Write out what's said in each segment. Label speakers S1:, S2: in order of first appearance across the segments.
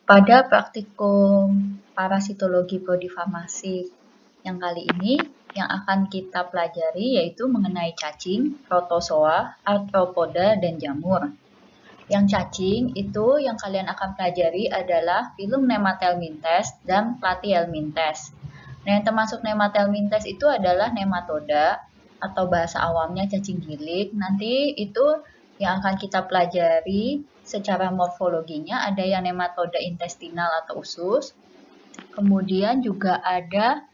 S1: Pada praktikum parasitologi prodi farmasi yang kali ini, yang akan kita pelajari yaitu mengenai cacing, protozoa, arthropoda, dan jamur. Yang cacing itu yang kalian akan pelajari adalah filum Nemathelminthes dan Platyhelminthes. Nah, yang termasuk Nemathelminthes itu adalah nematoda atau bahasa awamnya cacing gilik. Nanti itu yang akan kita pelajari secara morfologinya ada yang nematoda intestinal atau usus. Kemudian juga ada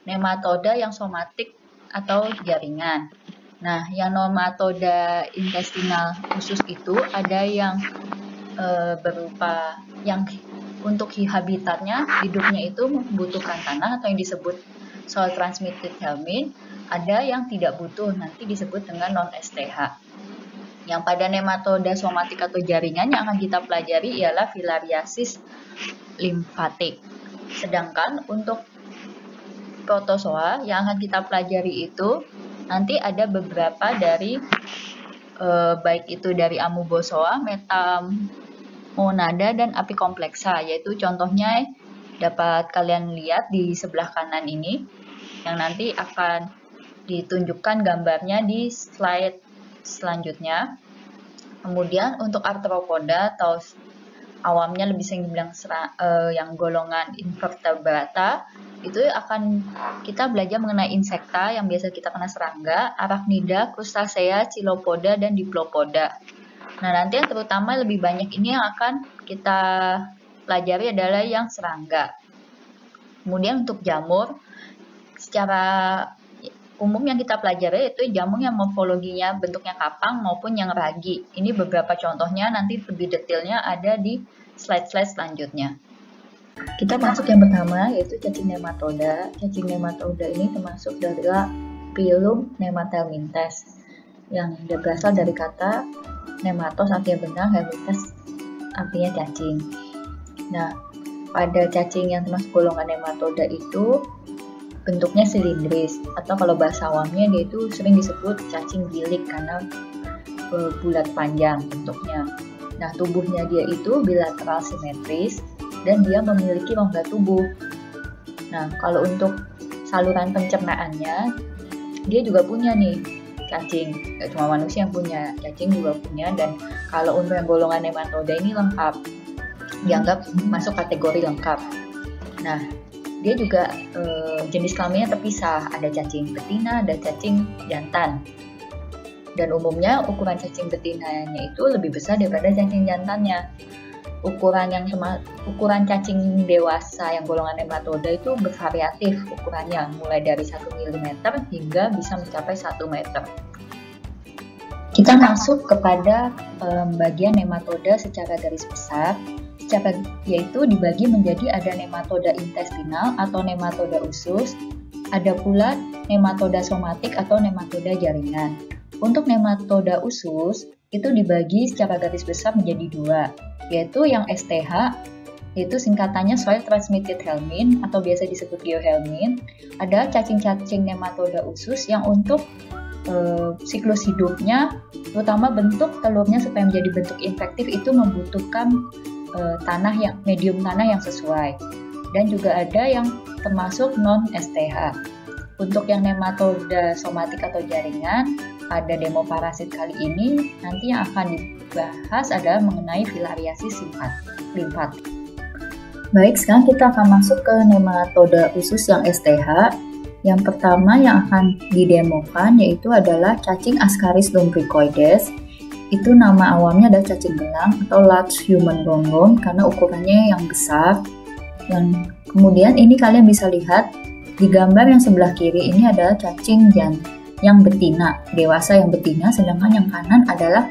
S1: nematoda yang somatik atau jaringan. Nah, yang nematoda intestinal usus itu ada yang berupa yang untuk habitatnya hidupnya itu membutuhkan tanah atau yang disebut soil transmitted helminth, ada yang tidak butuh, nanti disebut dengan non-STH. Yang pada nematoda somatik atau jaringan yang akan kita pelajari ialah filariasis limfatik. Sedangkan untuk protozoa yang akan kita pelajari itu nanti ada beberapa dari baik itu dari amoebozoa, metamonada, dan apicomplexa, yaitu contohnya dapat kalian lihat di sebelah kanan ini yang nanti akan ditunjukkan gambarnya di slide selanjutnya. Kemudian untuk arthropoda atau awamnya lebih sering dibilang yang golongan invertebrata, itu akan kita belajar mengenai insekta yang biasa kita kenal serangga, arachnida, crustacea, chilopoda, dan diplopoda. Nah, nanti yang terutama lebih banyak ini yang akan kita pelajari adalah yang serangga. Kemudian untuk jamur, secara umum yang kita pelajari yaitu jamur yang morfologinya bentuknya kapang maupun yang ragi. Ini beberapa contohnya, nanti lebih detailnya ada di slide-slide selanjutnya. Kita masuk yang pertama yaitu cacing nematoda. Cacing nematoda ini termasuk dari filum Nemathelminthes yang berasal dari kata nematos artinya benang, helminthes artinya cacing. Nah, pada cacing yang termasuk golongan nematoda itu bentuknya silindris atau kalau bahasa awamnya dia itu sering disebut cacing gilik karena bulat panjang bentuknya. Nah, tubuhnya dia itu bilateral simetris dan dia memiliki rongga tubuh. Nah, kalau untuk saluran pencernaannya dia juga punya nih cacing. Gak cuma manusia yang punya, cacing juga punya. Dan kalau untuk yang golongan nematoda ini lengkap, dianggap masuk kategori lengkap. Nah, dia juga jenis kelaminnya terpisah, ada cacing betina, ada cacing jantan. Dan umumnya ukuran cacing betinanya itu lebih besar daripada cacing jantannya. Ukuran cacing dewasa yang golongan nematoda itu bervariatif ukurannya, mulai dari 1 mm hingga bisa mencapai 1 meter. Kita masuk kepada bagian nematoda secara garis besar. Yaitu dibagi menjadi ada nematoda intestinal atau nematoda usus, ada pula nematoda somatik atau nematoda jaringan. Untuk nematoda usus itu dibagi secara garis besar menjadi dua, yaitu yang STH, yaitu singkatannya soil transmitted helminth atau biasa disebut geohelminth. Ada cacing-cacing nematoda usus yang untuk siklus hidupnya, terutama bentuk telurnya supaya menjadi bentuk infektif itu membutuhkan medium tanah yang sesuai. Dan juga ada yang termasuk non-STH. Untuk yang nematoda somatik atau jaringan, pada demo parasit kali ini nanti yang akan dibahas adalah mengenai filariasis limfatik. Baik, sekarang kita akan masuk ke nematoda usus yang STH. Yang pertama yang akan didemokan yaitu adalah cacing Ascaris lumbricoides. Itu nama awamnya adalah cacing gelang atau large human gonggong karena ukurannya yang besar. Yang kemudian ini kalian bisa lihat di gambar yang sebelah kiri ini adalah cacing yang betina, dewasa yang betina, sedangkan yang kanan adalah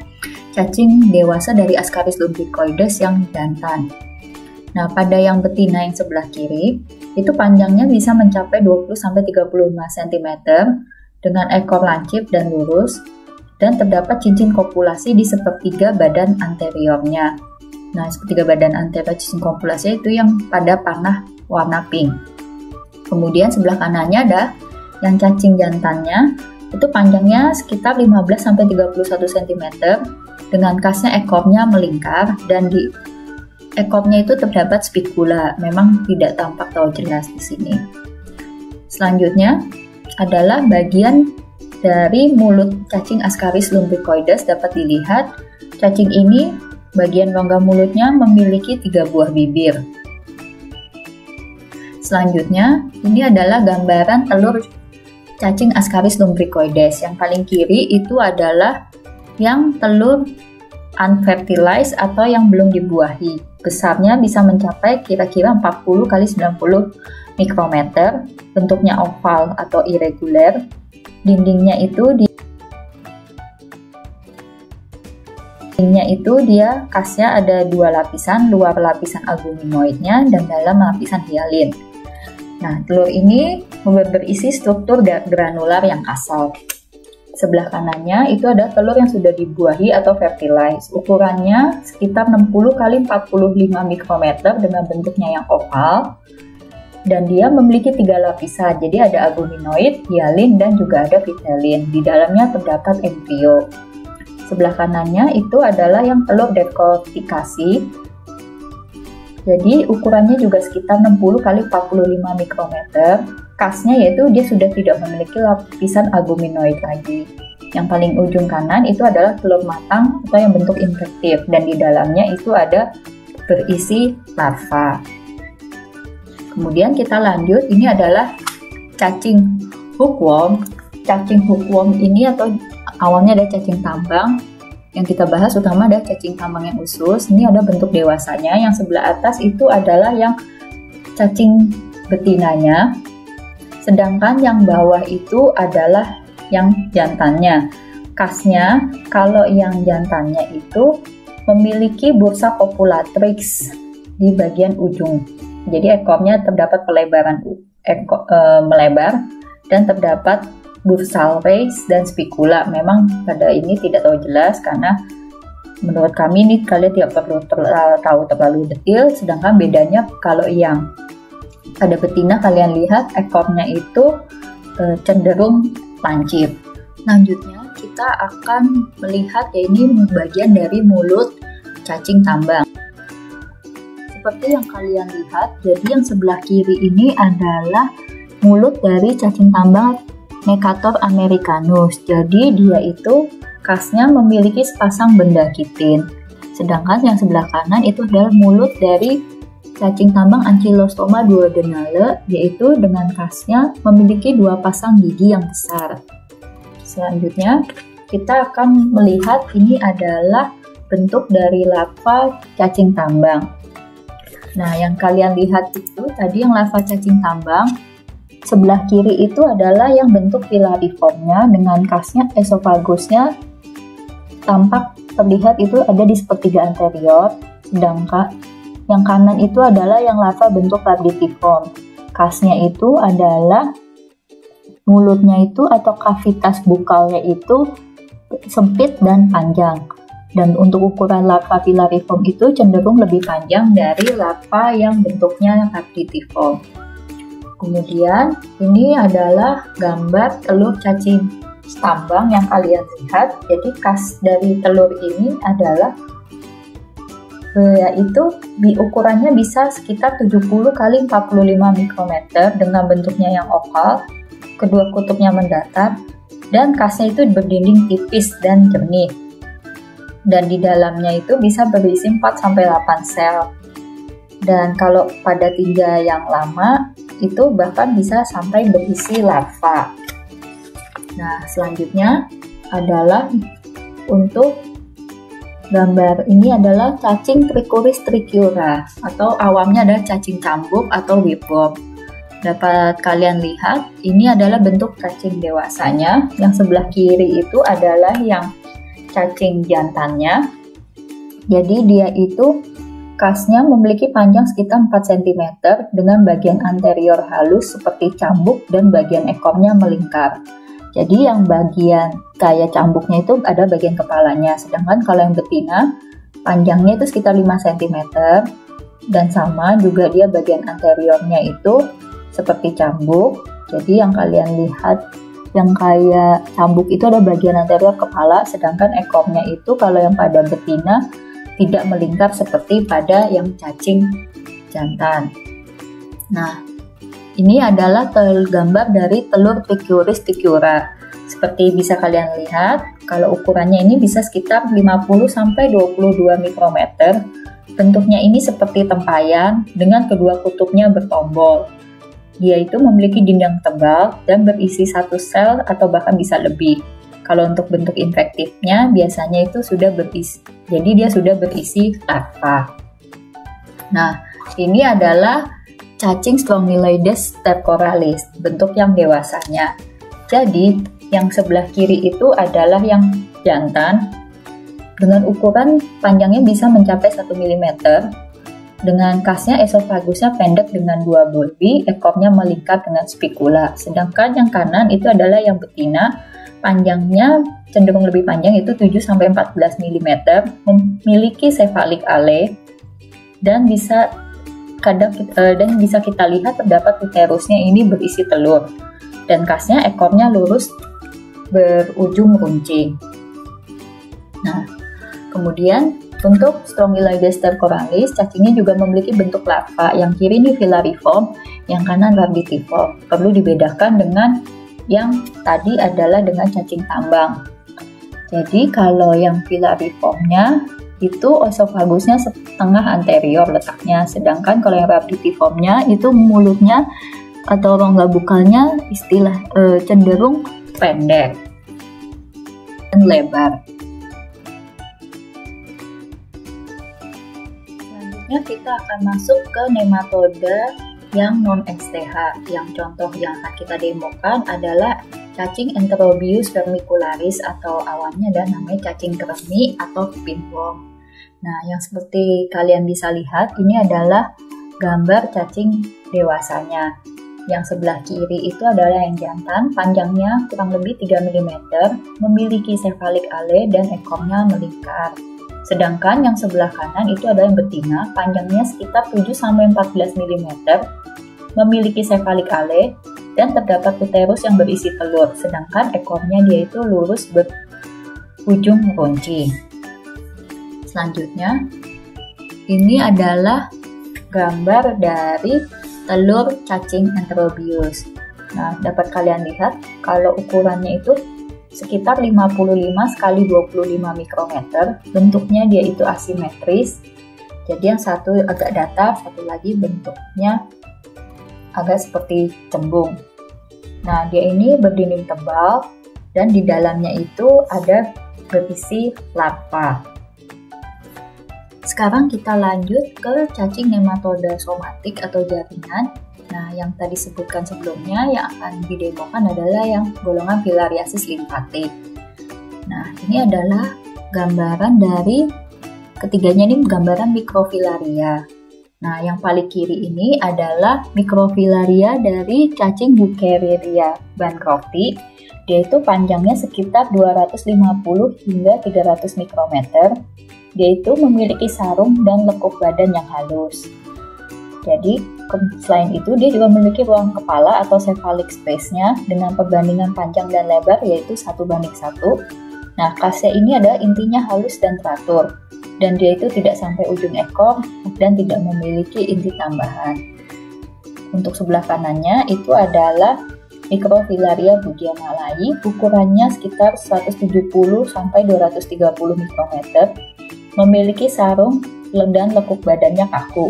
S1: cacing dewasa dari Ascaris lumbricoides yang jantan. Nah, pada yang betina yang sebelah kiri itu panjangnya bisa mencapai 20-35 cm dengan ekor lancip dan lurus, dan terdapat cincin kopulasi di sepertiga badan anteriornya. Nah, sepertiga badan anterior cincin kopulasi itu yang pada panah warna pink. Kemudian sebelah kanannya ada yang cacing jantannya, itu panjangnya sekitar 15-31 cm dengan khasnya ekornya melingkar dan di ekornya itu terdapat spikula, memang tidak tampak tahu jelas di sini. Selanjutnya adalah bagian dari mulut cacing Ascaris lumbricoides. Dapat dilihat cacing ini bagian rongga mulutnya memiliki 3 buah bibir. Selanjutnya, ini adalah gambaran telur cacing Ascaris lumbricoides. Yang paling kiri itu adalah yang telur unfertilized atau yang belum dibuahi. Besarnya bisa mencapai kira-kira 40 x 90 mikrometer, bentuknya oval atau irregular. Dindingnya itu dia kasnya ada 2 lapisan, luar lapisan albuminoidnya dan dalam lapisan hialin. Nah, telur ini berisi struktur granular yang kasar. Sebelah kanannya itu ada telur yang sudah dibuahi atau fertilized. Ukurannya sekitar 60 x 45 mikrometer dengan bentuknya yang oval. Dan dia memiliki 3 lapisan, jadi ada albuminoid, hialin, dan juga ada vitelin. Di dalamnya terdapat embrio. Sebelah kanannya itu adalah yang telur decorticasi. Jadi ukurannya juga sekitar 60 x 45 mikrometer. Kasnya yaitu dia sudah tidak memiliki lapisan albuminoid lagi. Yang paling ujung kanan itu adalah telur matang atau yang bentuk infektif, dan di dalamnya itu ada berisi larva. Kemudian kita lanjut, ini adalah cacing hookworm. Cacing hookworm ini atau awalnya ada cacing tambang. Yang kita bahas utama ada cacing tambang yang usus. Ini ada bentuk dewasanya. Yang sebelah atas itu adalah yang cacing betinanya. Sedangkan yang bawah itu adalah yang jantannya. Kasnya, kalau yang jantannya itu memiliki bursa copulatrix di bagian ujung. Jadi ekornya terdapat pelebaran melebar dan terdapat bursal rays dan spikula. Memang pada ini tidak tahu jelas karena menurut kami ini kalian tidak perlu tahu terlalu detail. Sedangkan bedanya kalau yang pada betina kalian lihat ekornya itu cenderung lancip. Selanjutnya kita akan melihat ini bagian dari mulut cacing tambang. Seperti yang kalian lihat, jadi yang sebelah kiri ini adalah mulut dari cacing tambang Necator americanus. Jadi dia itu kasnya memiliki sepasang benda kitin. Sedangkan yang sebelah kanan itu adalah mulut dari cacing tambang Ankylostoma duodenale, yaitu dengan kasnya memiliki 2 pasang gigi yang besar. Selanjutnya kita akan melihat ini adalah bentuk dari larva cacing tambang. Nah, yang kalian lihat itu tadi yang larva cacing tambang, sebelah kiri itu adalah yang bentuk filariformnya dengan kasnya esofagusnya tampak terlihat itu ada di sepertiga anterior, sedangkan yang kanan itu adalah yang larva bentuk labditiform. Kasnya itu adalah mulutnya itu atau kavitas bukalnya itu sempit dan panjang. Dan untuk ukuran larva filariform itu cenderung lebih panjang dari larva yang bentuknya labditiform. Kemudian ini adalah gambar telur cacing tambang yang kalian lihat. Jadi kas dari telur ini adalah yaitu ukurannya bisa sekitar 70 x 45 mikrometer dengan bentuknya yang oval, kedua kutubnya mendatar, dan kasnya itu berdinding tipis dan jernih. Dan di dalamnya itu bisa berisi 4-8 sel. Dan kalau pada tinja yang lama itu bahkan bisa sampai berisi larva. Nah, selanjutnya adalah untuk gambar ini adalah cacing Trichuris trichiura atau awamnya adalah cacing cambuk atau whipworm. Dapat kalian lihat, ini adalah bentuk cacing dewasanya. Yang sebelah kiri itu adalah yang cacing jantannya. Jadi dia itu kasnya memiliki panjang sekitar 4 cm dengan bagian anterior halus seperti cambuk dan bagian ekornya melingkar. Jadi yang bagian kayak cambuknya itu ada bagian kepalanya, sedangkan kalau yang betina panjangnya itu sekitar 5 cm dan sama juga dia bagian anteriornya itu seperti cambuk. Jadi yang kalian lihat yang kayak cambuk itu ada bagian anterior kepala, sedangkan ekornya itu kalau yang pada betina tidak melingkar seperti pada yang cacing jantan. Nah, ini adalah gambar dari telur Trichuris trichura. Seperti bisa kalian lihat, kalau ukurannya ini bisa sekitar 50-22 mikrometer. Bentuknya ini seperti tempayan dengan kedua kutubnya bertombol. Dia itu memiliki dinding tebal dan berisi satu sel atau bahkan bisa lebih. Kalau untuk bentuk infektifnya biasanya itu sudah berisi, jadi dia sudah berisi larva. Nah, ini adalah cacing Strongyloides stercoralis, bentuk yang dewasanya. Jadi, yang sebelah kiri itu adalah yang jantan, dengan ukuran panjangnya bisa mencapai 1 mm, dengan kasnya esofagusnya pendek dengan 2 bulbi, ekornya melingkar dengan spikula. Sedangkan yang kanan itu adalah yang betina, panjangnya cenderung lebih panjang, itu 7-14 mm, memiliki cephalic alley, dan bisa kita lihat terdapat uterusnya ini berisi telur, dan kasnya ekornya lurus berujung runcing. Nah, kemudian untuk Strongyloides stercoralis, cacingnya juga memiliki bentuk larva. Yang kiri ini filariform, yang kanan rhabditiform. Perlu dibedakan dengan yang tadi adalah dengan cacing tambang. Jadi kalau yang filariformnya itu esofagusnya setengah anterior letaknya, sedangkan kalau yang rhabditiformnya itu mulutnya atau rongga bukalnya cenderung pendek dan lebar. Selanjutnya kita akan masuk ke nematoda yang non-STH. Yang contoh yang akan kita demokan adalah cacing Enterobius vermicularis, atau awalnya ada namanya cacing kremi atau pinworm. Nah, yang seperti kalian bisa lihat, ini adalah gambar cacing dewasanya. Yang sebelah kiri itu adalah yang jantan, panjangnya kurang lebih 3 mm, memiliki cephalic alley dan ekornya melingkar. Sedangkan yang sebelah kanan itu adalah yang betina, panjangnya sekitar 7-14 mm, memiliki cephalic alley, dan terdapat uterus yang berisi telur, sedangkan ekornya dia itu lurus berujung runcing. Selanjutnya, ini adalah gambar dari telur cacing Enterobius. Nah, dapat kalian lihat kalau ukurannya itu sekitar 55 x 25 mikrometer, bentuknya dia itu asimetris. Jadi yang satu agak datar, satu lagi bentuknya agak seperti cembung. Nah, dia ini berdinding tebal dan di dalamnya itu ada berisi larva. Sekarang kita lanjut ke cacing nematoda somatik atau jaringan. Nah, yang tadi sebutkan sebelumnya yang akan didemokan adalah yang golongan filariasis lymphatic. Nah, ini adalah gambaran dari ketiganya, ini gambaran mikrofilaria. Nah, yang paling kiri ini adalah mikrofilaria dari cacing Buchereria bancrofti. Dia itu panjangnya sekitar 250 hingga 300 mikrometer. Dia itu memiliki sarung dan lekuk badan yang halus. Jadi, selain itu dia juga memiliki ruang kepala atau cephalic space-nya dengan perbandingan panjang dan lebar yaitu 1:1. Nah, kasnya ini adalah intinya halus dan teratur, dan dia itu tidak sampai ujung ekor dan tidak memiliki inti tambahan. Untuk sebelah kanannya itu adalah Microfilaria bugiamalai, ukurannya sekitar 170-230 mikrometer, memiliki sarung dan lekuk badannya kaku.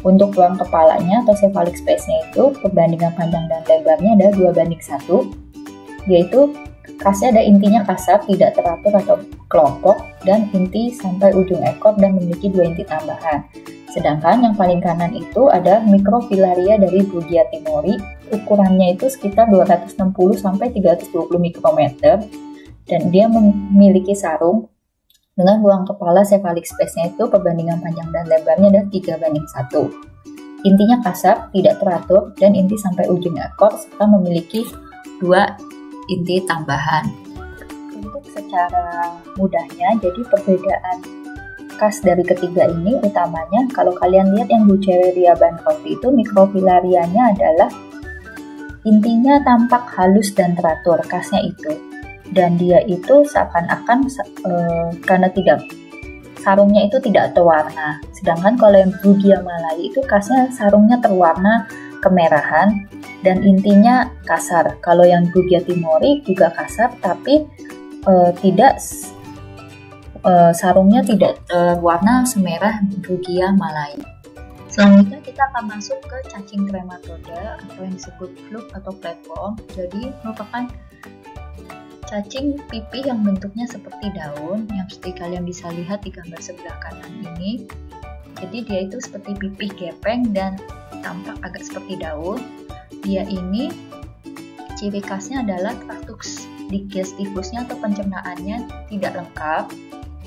S1: Untuk ruang kepalanya atau cephalic space-nya itu perbandingan panjang dan lebarnya ada 2:1, yaitu kasnya ada intinya kasar, tidak teratur atau kelompok, dan inti sampai ujung ekor dan memiliki 2 inti tambahan. Sedangkan yang paling kanan itu ada Microfilaria dari Bugia timori, ukurannya itu sekitar 260-320 mikrometer, dan dia memiliki sarung dengan ruang kepala cephalic space-nya itu perbandingan panjang dan lebarnya ada 3:1. Intinya kasar, tidak teratur, dan inti sampai ujung ekor, serta memiliki 2 inti tambahan. Untuk secara mudahnya, jadi perbedaan khas dari ketiga ini utamanya, kalau kalian lihat yang Buchereria bancrofti itu mikrofilarianya adalah intinya tampak halus dan teratur, khasnya itu. Dan dia itu seakan-akan karena tidak sarungnya itu tidak terwarna. Sedangkan kalau yang Brugia malai itu khasnya sarungnya terwarna kemerahan dan intinya kasar. Kalau yang Brugia timori juga kasar, tapi sarungnya tidak warna semerah Brugia malai. Selanjutnya kita akan masuk ke cacing trematoda atau yang disebut fluke atau platform. Jadi merupakan cacing pipih yang bentuknya seperti daun, yang seperti kalian bisa lihat di gambar sebelah kanan ini. Jadi dia itu seperti pipih gepeng dan tampak agak seperti daun. Dia ini ciri khasnya adalah traktuk digestifusnya atau pencernaannya tidak lengkap,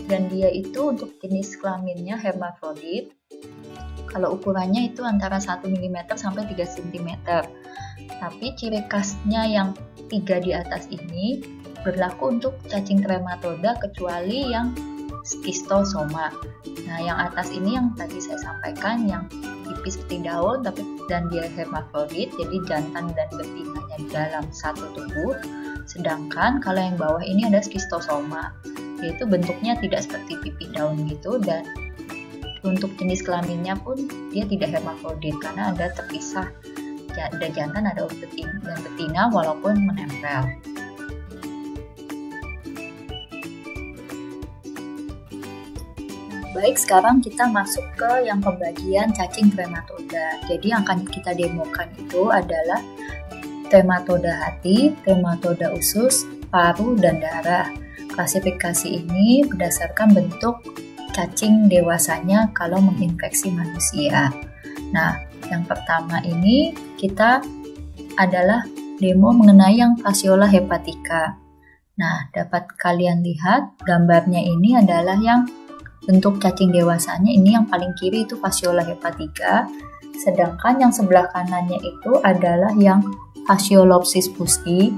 S1: dan dia itu untuk jenis kelaminnya hermafrodit. Kalau ukurannya itu antara 1 mm sampai 3 cm. Tapi ciri khasnya yang 3 di atas ini berlaku untuk cacing trematoda kecuali yang schistosoma. Nah, yang atas ini yang tadi saya sampaikan, yang tipis seperti daun dan dia hermafrodit, jadi jantan dan betinanya dalam satu tubuh. Sedangkan kalau yang bawah ini ada schistosoma, yaitu bentuknya tidak seperti pipih daun gitu, dan untuk jenis kelaminnya pun dia tidak hermafrodit karena ada terpisah, ada jantan, ada betina walaupun menempel. Baik, sekarang kita masuk ke yang pembagian cacing trematoda. Jadi yang akan kita demokan itu adalah trematoda hati, trematoda usus, paru, dan darah. Klasifikasi ini berdasarkan bentuk cacing dewasanya kalau menginfeksi manusia. Nah, yang pertama ini kita adalah demo mengenai yang fasciola hepatica. Nah, dapat kalian lihat gambarnya ini adalah yang bentuk cacing dewasanya ini yang paling kiri itu fasciola hepatica, sedangkan yang sebelah kanannya itu adalah yang Fasciolopsis buski,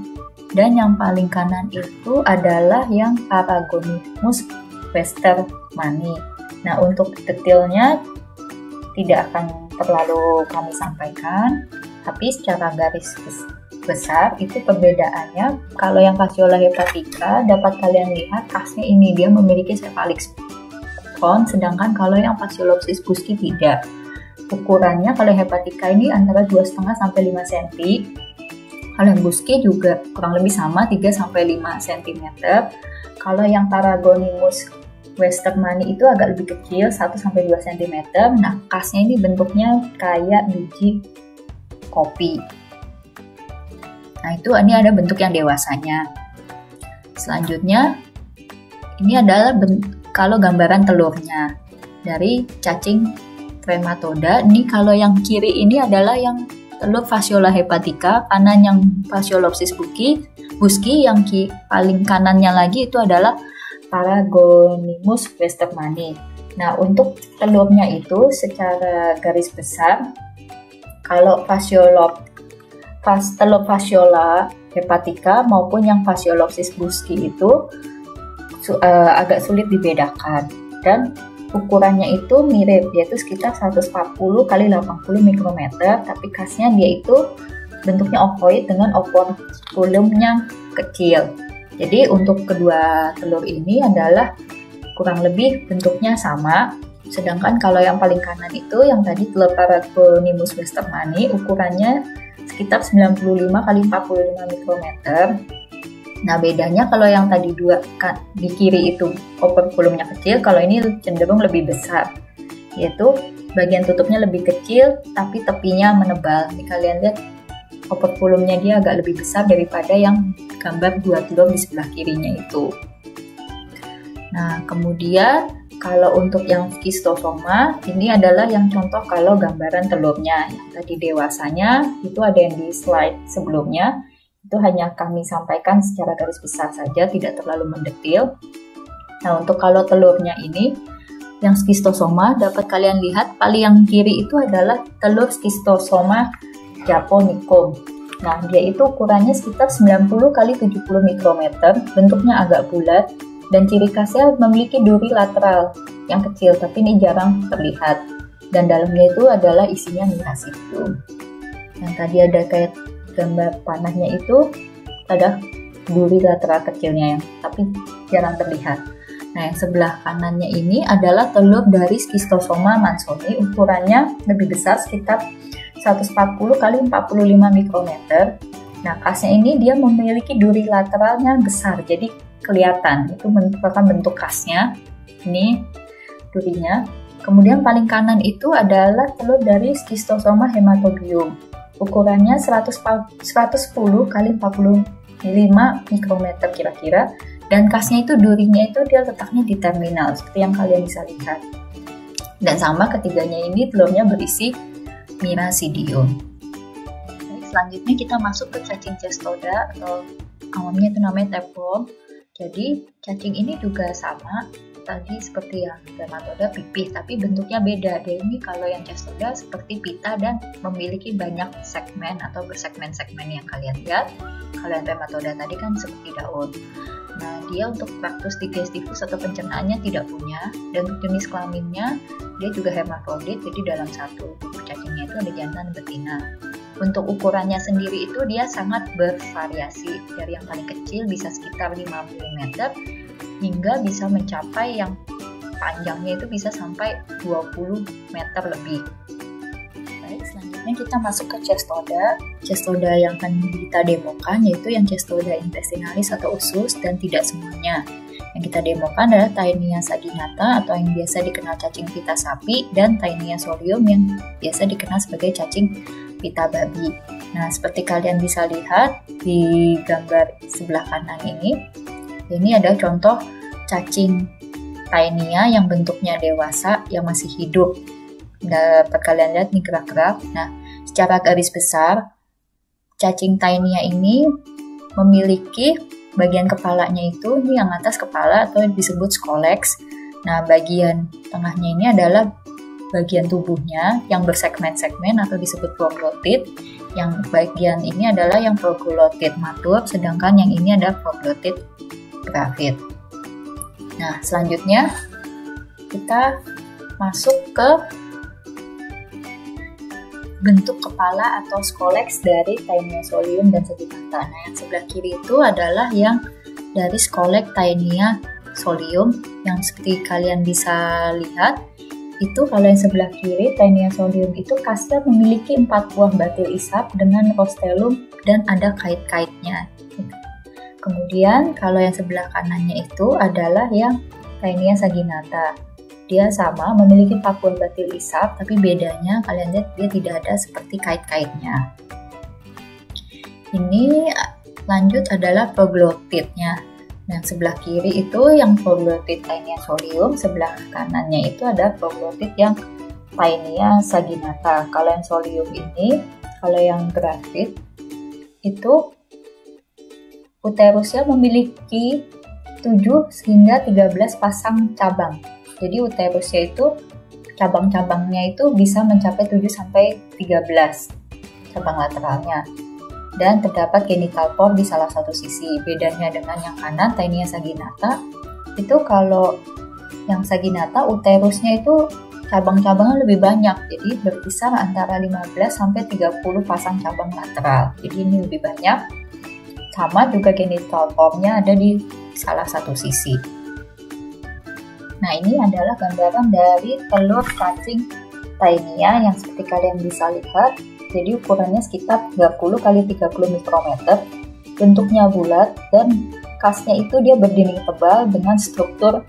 S1: dan yang paling kanan itu adalah yang Paragonimus westermanni. Nah, untuk detailnya tidak akan terlalu kami sampaikan, tapi secara garis besar itu perbedaannya. Kalau yang Fasciola hepatica dapat kalian lihat khasnya ini, dia memiliki cephalic bone, sedangkan kalau yang Fasciolopsis buski tidak. Ukurannya kalau hepatica ini antara 2,5 sampai 5 cm. Kalau yang buski juga kurang lebih sama, 3 sampai 5 cm. Kalau yang Paragonimus westermanni itu agak lebih kecil, 1 sampai 2 cm. Nah, khasnya ini bentuknya kayak biji kopi. Nah, ini ada bentuk yang dewasanya. Selanjutnya, ini adalah kalau gambaran telurnya dari cacing trematoda. Ini kalau yang kiri ini adalah yang telur Fasciola hepatica, kanan yang Fasciolopsis buski, yang paling kanannya lagi itu adalah Paragonimus westermanni. Nah, untuk telurnya itu secara garis besar, kalau telur Fasciola hepatica maupun yang Fasciolopsis buski itu agak sulit dibedakan, dan ukurannya itu mirip, yaitu sekitar 140 kali 80 mikrometer, tapi khasnya dia itu bentuknya ovoid dengan operculumnya kecil. Jadi untuk kedua telur ini adalah kurang lebih bentuknya sama. Sedangkan kalau yang paling kanan itu, yang tadi telur Paragonimus westermanni, ukurannya sekitar 95 kali 45 mikrometer. Nah, bedanya kalau yang tadi di kiri itu operculumnya kecil, kalau ini cenderung lebih besar. Yaitu bagian tutupnya lebih kecil, tapi tepinya menebal. Ini kalian lihat operculumnya dia agak lebih besar daripada yang gambar dua telur di sebelah kirinya itu. Nah, kemudian kalau untuk yang schistosoma, ini adalah yang contoh kalau gambaran telurnya. Yang tadi dewasanya, itu ada yang di slide sebelumnya. Itu hanya kami sampaikan secara garis besar saja, tidak terlalu mendetail. Nah, untuk kalau telurnya ini, yang schistosoma, dapat kalian lihat paling yang kiri itu adalah telur Schistosoma japonicum. Nah, dia itu ukurannya sekitar 90 kali 70 mikrometer, bentuknya agak bulat, dan ciri khasnya memiliki duri lateral yang kecil, tapi ini jarang terlihat. Dan dalamnya itu adalah isinya mirasidium. Yang tadi ada kayak gambar panahnya itu ada duri lateral kecilnya, tapi jarang terlihat. Nah, yang sebelah kanannya ini adalah telur dari Schistosoma mansoni, ukurannya lebih besar sekitar 140 x 45 mikrometer. Nah, kasnya ini dia memiliki duri lateralnya besar, jadi kelihatan itu merupakan bentuk kasnya. Ini durinya. Kemudian paling kanan itu adalah telur dari Schistosoma hematobium. Ukurannya 110 x 45 mikrometer kira-kira. Dan kasnya itu durinya itu dia letaknya di terminal, seperti yang kalian bisa lihat. Dan sama ketiganya ini telurnya berisi Miracidium. Baik, selanjutnya kita masuk ke cacing cestoda atau awamnya itu namanya tapeworm. Jadi cacing ini juga sama tadi seperti yang dermatoda pipih, tapi bentuknya beda. Dia ini kalau yang cestoda seperti pita dan memiliki banyak segmen atau bersegmen-segmen yang kalian lihat. Kalau yang dermatoda tadi kan seperti daun. Nah, dia untuk traktus digestivus atau pencernaannya tidak punya, dan untuk jenis kelaminnya dia juga hermafrodit, jadi dalam satu cacingnya itu ada jantan dan betina. Untuk ukurannya sendiri itu dia sangat bervariasi, dari yang paling kecil bisa sekitar 5 mm hingga bisa mencapai yang panjangnya itu bisa sampai 20 meter lebih. Baik, selanjutnya kita masuk ke cestoda. Cestoda yang akan kita demokan yaitu yang cestoda intestinalis atau usus, dan tidak semuanya. Yang kita demokan adalah Taenia saginata atau yang biasa dikenal cacing pita sapi, dan Taenia solium yang biasa dikenal sebagai cacing pita babi. Nah, seperti kalian bisa lihat di gambar sebelah kanan ini ada contoh cacing Taenia yang bentuknya dewasa yang masih hidup. Dapat kalian lihat nih gerak-gerak. Nah, secara garis besar cacing Taenia ini memiliki bagian kepalanya itu ini yang atas kepala atau disebut scolex. Nah, bagian tengahnya ini adalah bagian tubuhnya yang bersegmen-segmen atau disebut proglotid. Yang bagian ini adalah yang proglotid matur, sedangkan yang ini adalah proglotid gravid. Nah, selanjutnya kita masuk ke bentuk kepala atau scolex dari Taenia solium dan saginata. Nah, yang sebelah kiri itu adalah yang dari scolex Taenia solium yang seperti kalian bisa lihat. Itu kalau yang sebelah kiri Taenia solium itu kasnya memiliki 4 buah batil isap dengan rostellum dan ada kait-kaitnya. Kemudian kalau yang sebelah kanannya itu adalah yang Taenia saginata. Dia sama memiliki 4 buah batil isap, tapi bedanya kalian lihat dia tidak ada seperti kait-kaitnya. Ini lanjut adalah proglotidnya. Yang sebelah kiri itu yang proglotid Taenia solium, sebelah kanannya itu ada proglotid yang Taenia saginata. Kalau yang solium ini, kalau yang gravid itu uterusnya memiliki 7 hingga 13 pasang cabang. Jadi uterusnya itu cabang-cabangnya itu bisa mencapai 7 sampai 13 cabang lateralnya. Dan terdapat genital pore di salah satu sisi. Bedanya dengan yang kanan Taenia saginata, itu kalau yang saginata uterusnya itu cabang-cabangnya lebih banyak. Jadi berkisar antara 15 sampai 30 pasang cabang lateral. Jadi ini lebih banyak. Sama juga genital pore-nya ada di salah satu sisi. Nah, ini adalah gambaran dari telur cacing Taenia yang seperti kalian bisa lihat. Jadi ukurannya sekitar 30 x 30 mikrometer. Bentuknya bulat dan kasnya itu dia berdinding tebal dengan struktur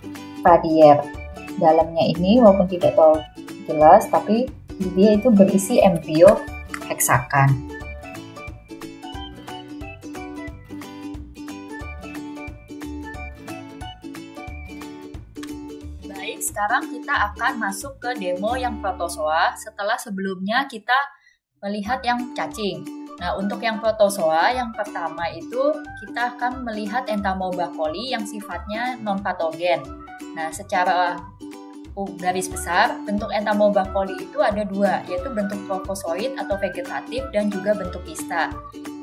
S1: radier. Dalamnya ini walaupun tidak terlalu jelas, tapi dia itu berisi embrio heksakan. Sekarang kita akan masuk ke demo yang protozoa setelah sebelumnya kita melihat yang cacing. Nah, untuk yang protozoa yang pertama itu kita akan melihat Entamoeba coli yang sifatnya non-patogen. Nah, secara garis besar bentuk Entamoeba coli itu ada 2, yaitu bentuk trophozoid atau vegetatif dan juga bentuk kista.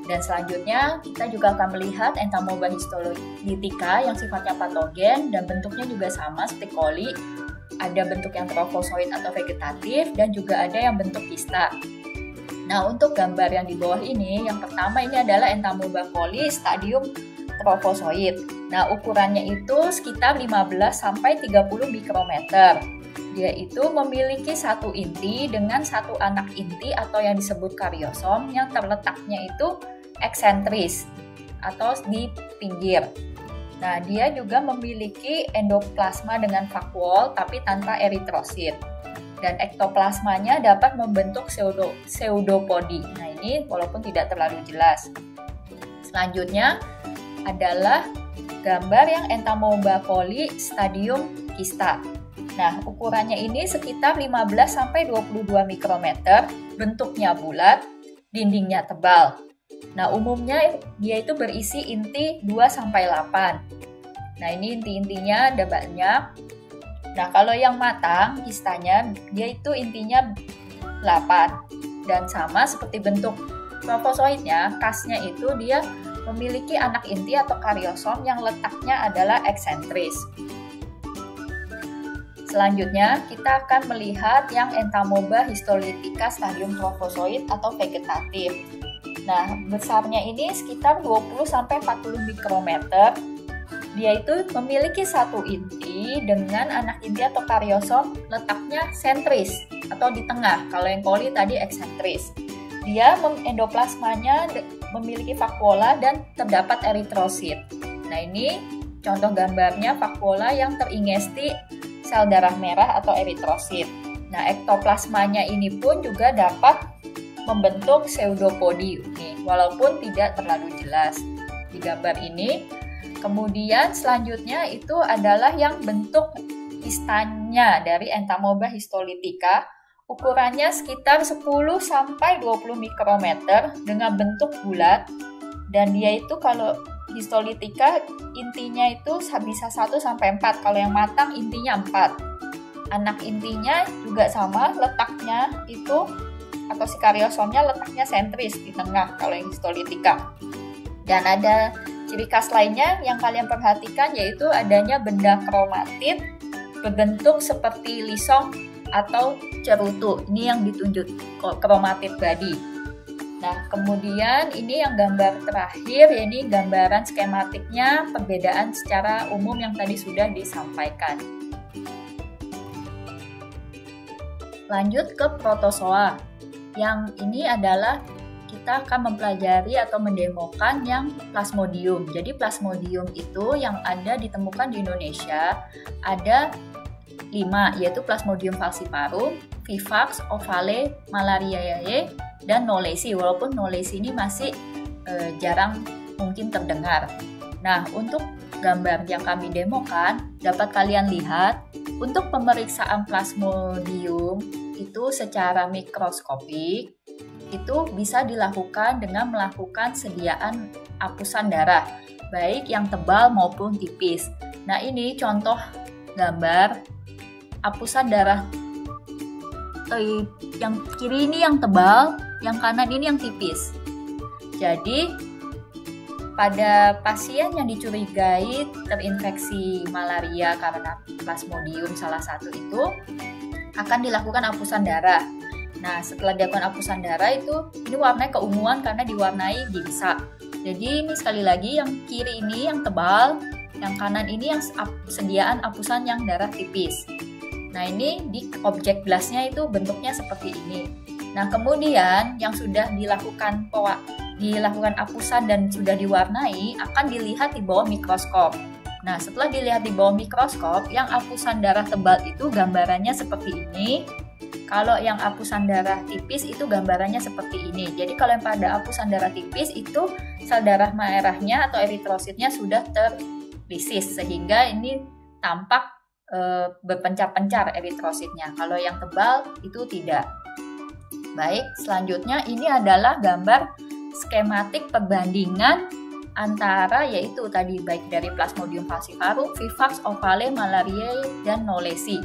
S1: Dan selanjutnya kita juga akan melihat Entamoeba histolytica yang sifatnya patogen dan bentuknya juga sama seperti coli. Ada bentuk yang trophozoid atau vegetatif dan juga ada yang bentuk kista. Nah, untuk gambar yang di bawah ini, yang pertama ini adalah Entamoeba coli stadium trophozoid. Nah, ukurannya itu sekitar 15 sampai 30 mikrometer. Dia itu memiliki satu inti dengan satu anak inti atau yang disebut kariosom yang terletaknya itu eksentris atau di pinggir. Nah, dia juga memiliki endoplasma dengan vakuol tapi tanpa eritrosit. Dan ektoplasmanya dapat membentuk pseudopodi. Nah, ini walaupun tidak terlalu jelas. Selanjutnya adalah gambar yang Entamoeba coli stadium kista. Nah, ukurannya ini sekitar 15 sampai 22 mikrometer, bentuknya bulat, dindingnya tebal. Nah, umumnya dia itu berisi inti 2 sampai 8. Nah, ini inti-intinya ada banyak. Nah, kalau yang matang kistanya, dia itu intinya 8. Dan sama seperti bentuk trofozoitnya, kasnya itu dia memiliki anak inti atau kariosom yang letaknya adalah eksentris. Selanjutnya, kita akan melihat yang Entamoeba histolytica stadium trofozoit atau vegetatif. Nah, besarnya ini sekitar 20-40 mikrometer. Dia itu memiliki satu inti dengan anak inti atau kariosom letaknya sentris atau di tengah. Kalau yang coli tadi eksentris. Dia endoplasmanya memiliki vakuola dan terdapat eritrosit. Nah, ini contoh gambarnya vakuola yang teringesti sel darah merah atau eritrosit. Nah, ektoplasmanya ini pun juga dapat membentuk pseudopodi, walaupun tidak terlalu jelas di gambar ini. Kemudian selanjutnya itu adalah yang bentuk kistanya dari Entamoeba histolytica. Ukurannya sekitar 10 sampai 20 mikrometer dengan bentuk bulat. Dan dia itu kalau histolytica intinya itu bisa 1 sampai 4. Kalau yang matang intinya 4. Anak intinya juga sama, letaknya itu atau si kariosomnya letaknya sentris di tengah kalau yang histolytica. Dan ada ciri khas lainnya yang kalian perhatikan yaitu adanya benda kromatid berbentuk seperti lisong atau cerutu. Ini yang ditunjuk kromatid body. Nah, kemudian ini yang gambar terakhir, ini gambaran skematiknya perbedaan secara umum yang tadi sudah disampaikan. Lanjut ke protozoa. Yang ini adalah kita akan mempelajari atau mendemokan yang plasmodium. Jadi plasmodium itu yang ada ditemukan di Indonesia ada 5, yaitu Plasmodium falciparum, Vivax, Ovale, Malariae, dan Knowlesi. Walaupun Knowlesi ini masih jarang mungkin terdengar. Nah, untuk gambar yang kami demokan, dapat kalian lihat untuk pemeriksaan Plasmodium itu secara mikroskopik itu bisa dilakukan dengan melakukan sediaan apusan darah, baik yang tebal maupun tipis. Nah, ini contoh gambar apusan darah. Yang kiri ini yang tebal, yang kanan ini yang tipis. Jadi, pada pasien yang dicurigai terinfeksi malaria karena Plasmodium salah satu itu, akan dilakukan apusan darah. Nah, setelah dilakukan apusan darah ini warnanya keunguan karena diwarnai ginsa. Jadi ini sekali lagi yang kiri ini yang tebal, yang kanan ini yang sediaan apusan yang darah tipis. Nah, ini di objek blastnya itu bentuknya seperti ini. Nah, kemudian yang sudah dilakukan apusan dan sudah diwarnai akan dilihat di bawah mikroskop. Nah, setelah dilihat di bawah mikroskop, yang apusan darah tebal itu gambarannya seperti ini. Kalau yang apusan darah tipis itu gambarannya seperti ini. Jadi kalau yang pada apusan darah tipis itu sel darah merahnya atau eritrositnya sudah terlisis sehingga ini tampak berpencar-pencar eritrositnya. Kalau yang tebal itu tidak. Baik, selanjutnya ini adalah gambar skematik perbandingan antara yaitu tadi baik dari Plasmodium falciparum, Vivax, Ovale, Malariae, dan Knowlesi.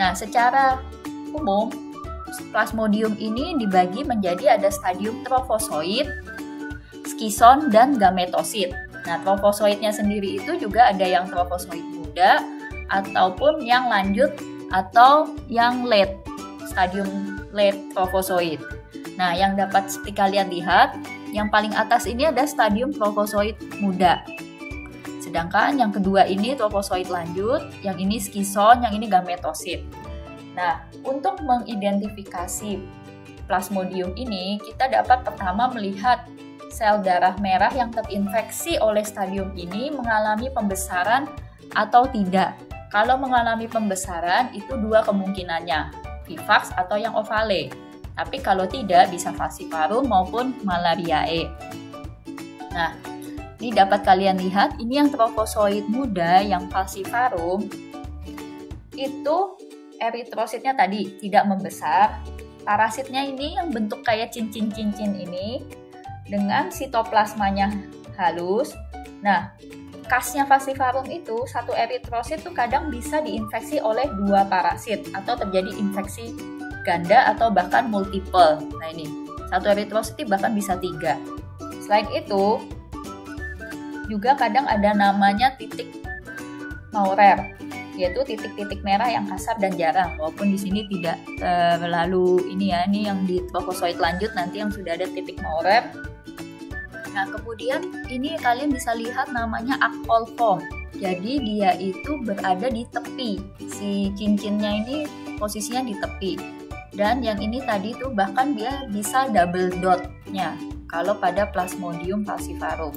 S1: Nah, secara umum Plasmodium ini dibagi menjadi ada stadium trofozoit, skison, dan gametosit. Nah, trofozoitnya sendiri itu juga ada yang trofozoit muda ataupun yang lanjut atau yang late, stadium late trofozoit. Nah, yang dapat kalian lihat, yang paling atas ini ada stadium trofozoit muda. Sedangkan yang kedua ini trofozoit lanjut, yang ini skison, yang ini gametosit. Nah, untuk mengidentifikasi Plasmodium ini, kita dapat pertama melihat sel darah merah yang terinfeksi oleh stadium ini mengalami pembesaran atau tidak. Kalau mengalami pembesaran, itu dua kemungkinannya, vivax atau yang ovale. Tapi kalau tidak, bisa falciparum maupun malariae. Nah, ini dapat kalian lihat, ini yang trofozoit muda, yang falciparum, itu eritrositnya tadi tidak membesar. Parasitnya ini yang bentuk kayak cincin-cincin ini dengan sitoplasmanya halus. Nah, khasnya falciparum itu satu eritrosit tuh kadang bisa diinfeksi oleh dua parasit atau terjadi infeksi ganda atau bahkan multiple. Nah ini, satu eritrosit bahkan bisa 3. Selain itu, juga kadang ada namanya titik Maurer, yaitu titik-titik merah yang kasar dan jarang, walaupun di sini tidak terlalu ini ya, ini yang di trofozoit lanjut nanti yang sudah ada titik Maurer. Nah, kemudian ini kalian bisa lihat namanya acolform. Jadi dia itu berada di tepi, si cincinnya ini posisinya di tepi. Dan yang ini tadi tuh bahkan dia bisa double dot-nya kalau pada Plasmodium falciparum.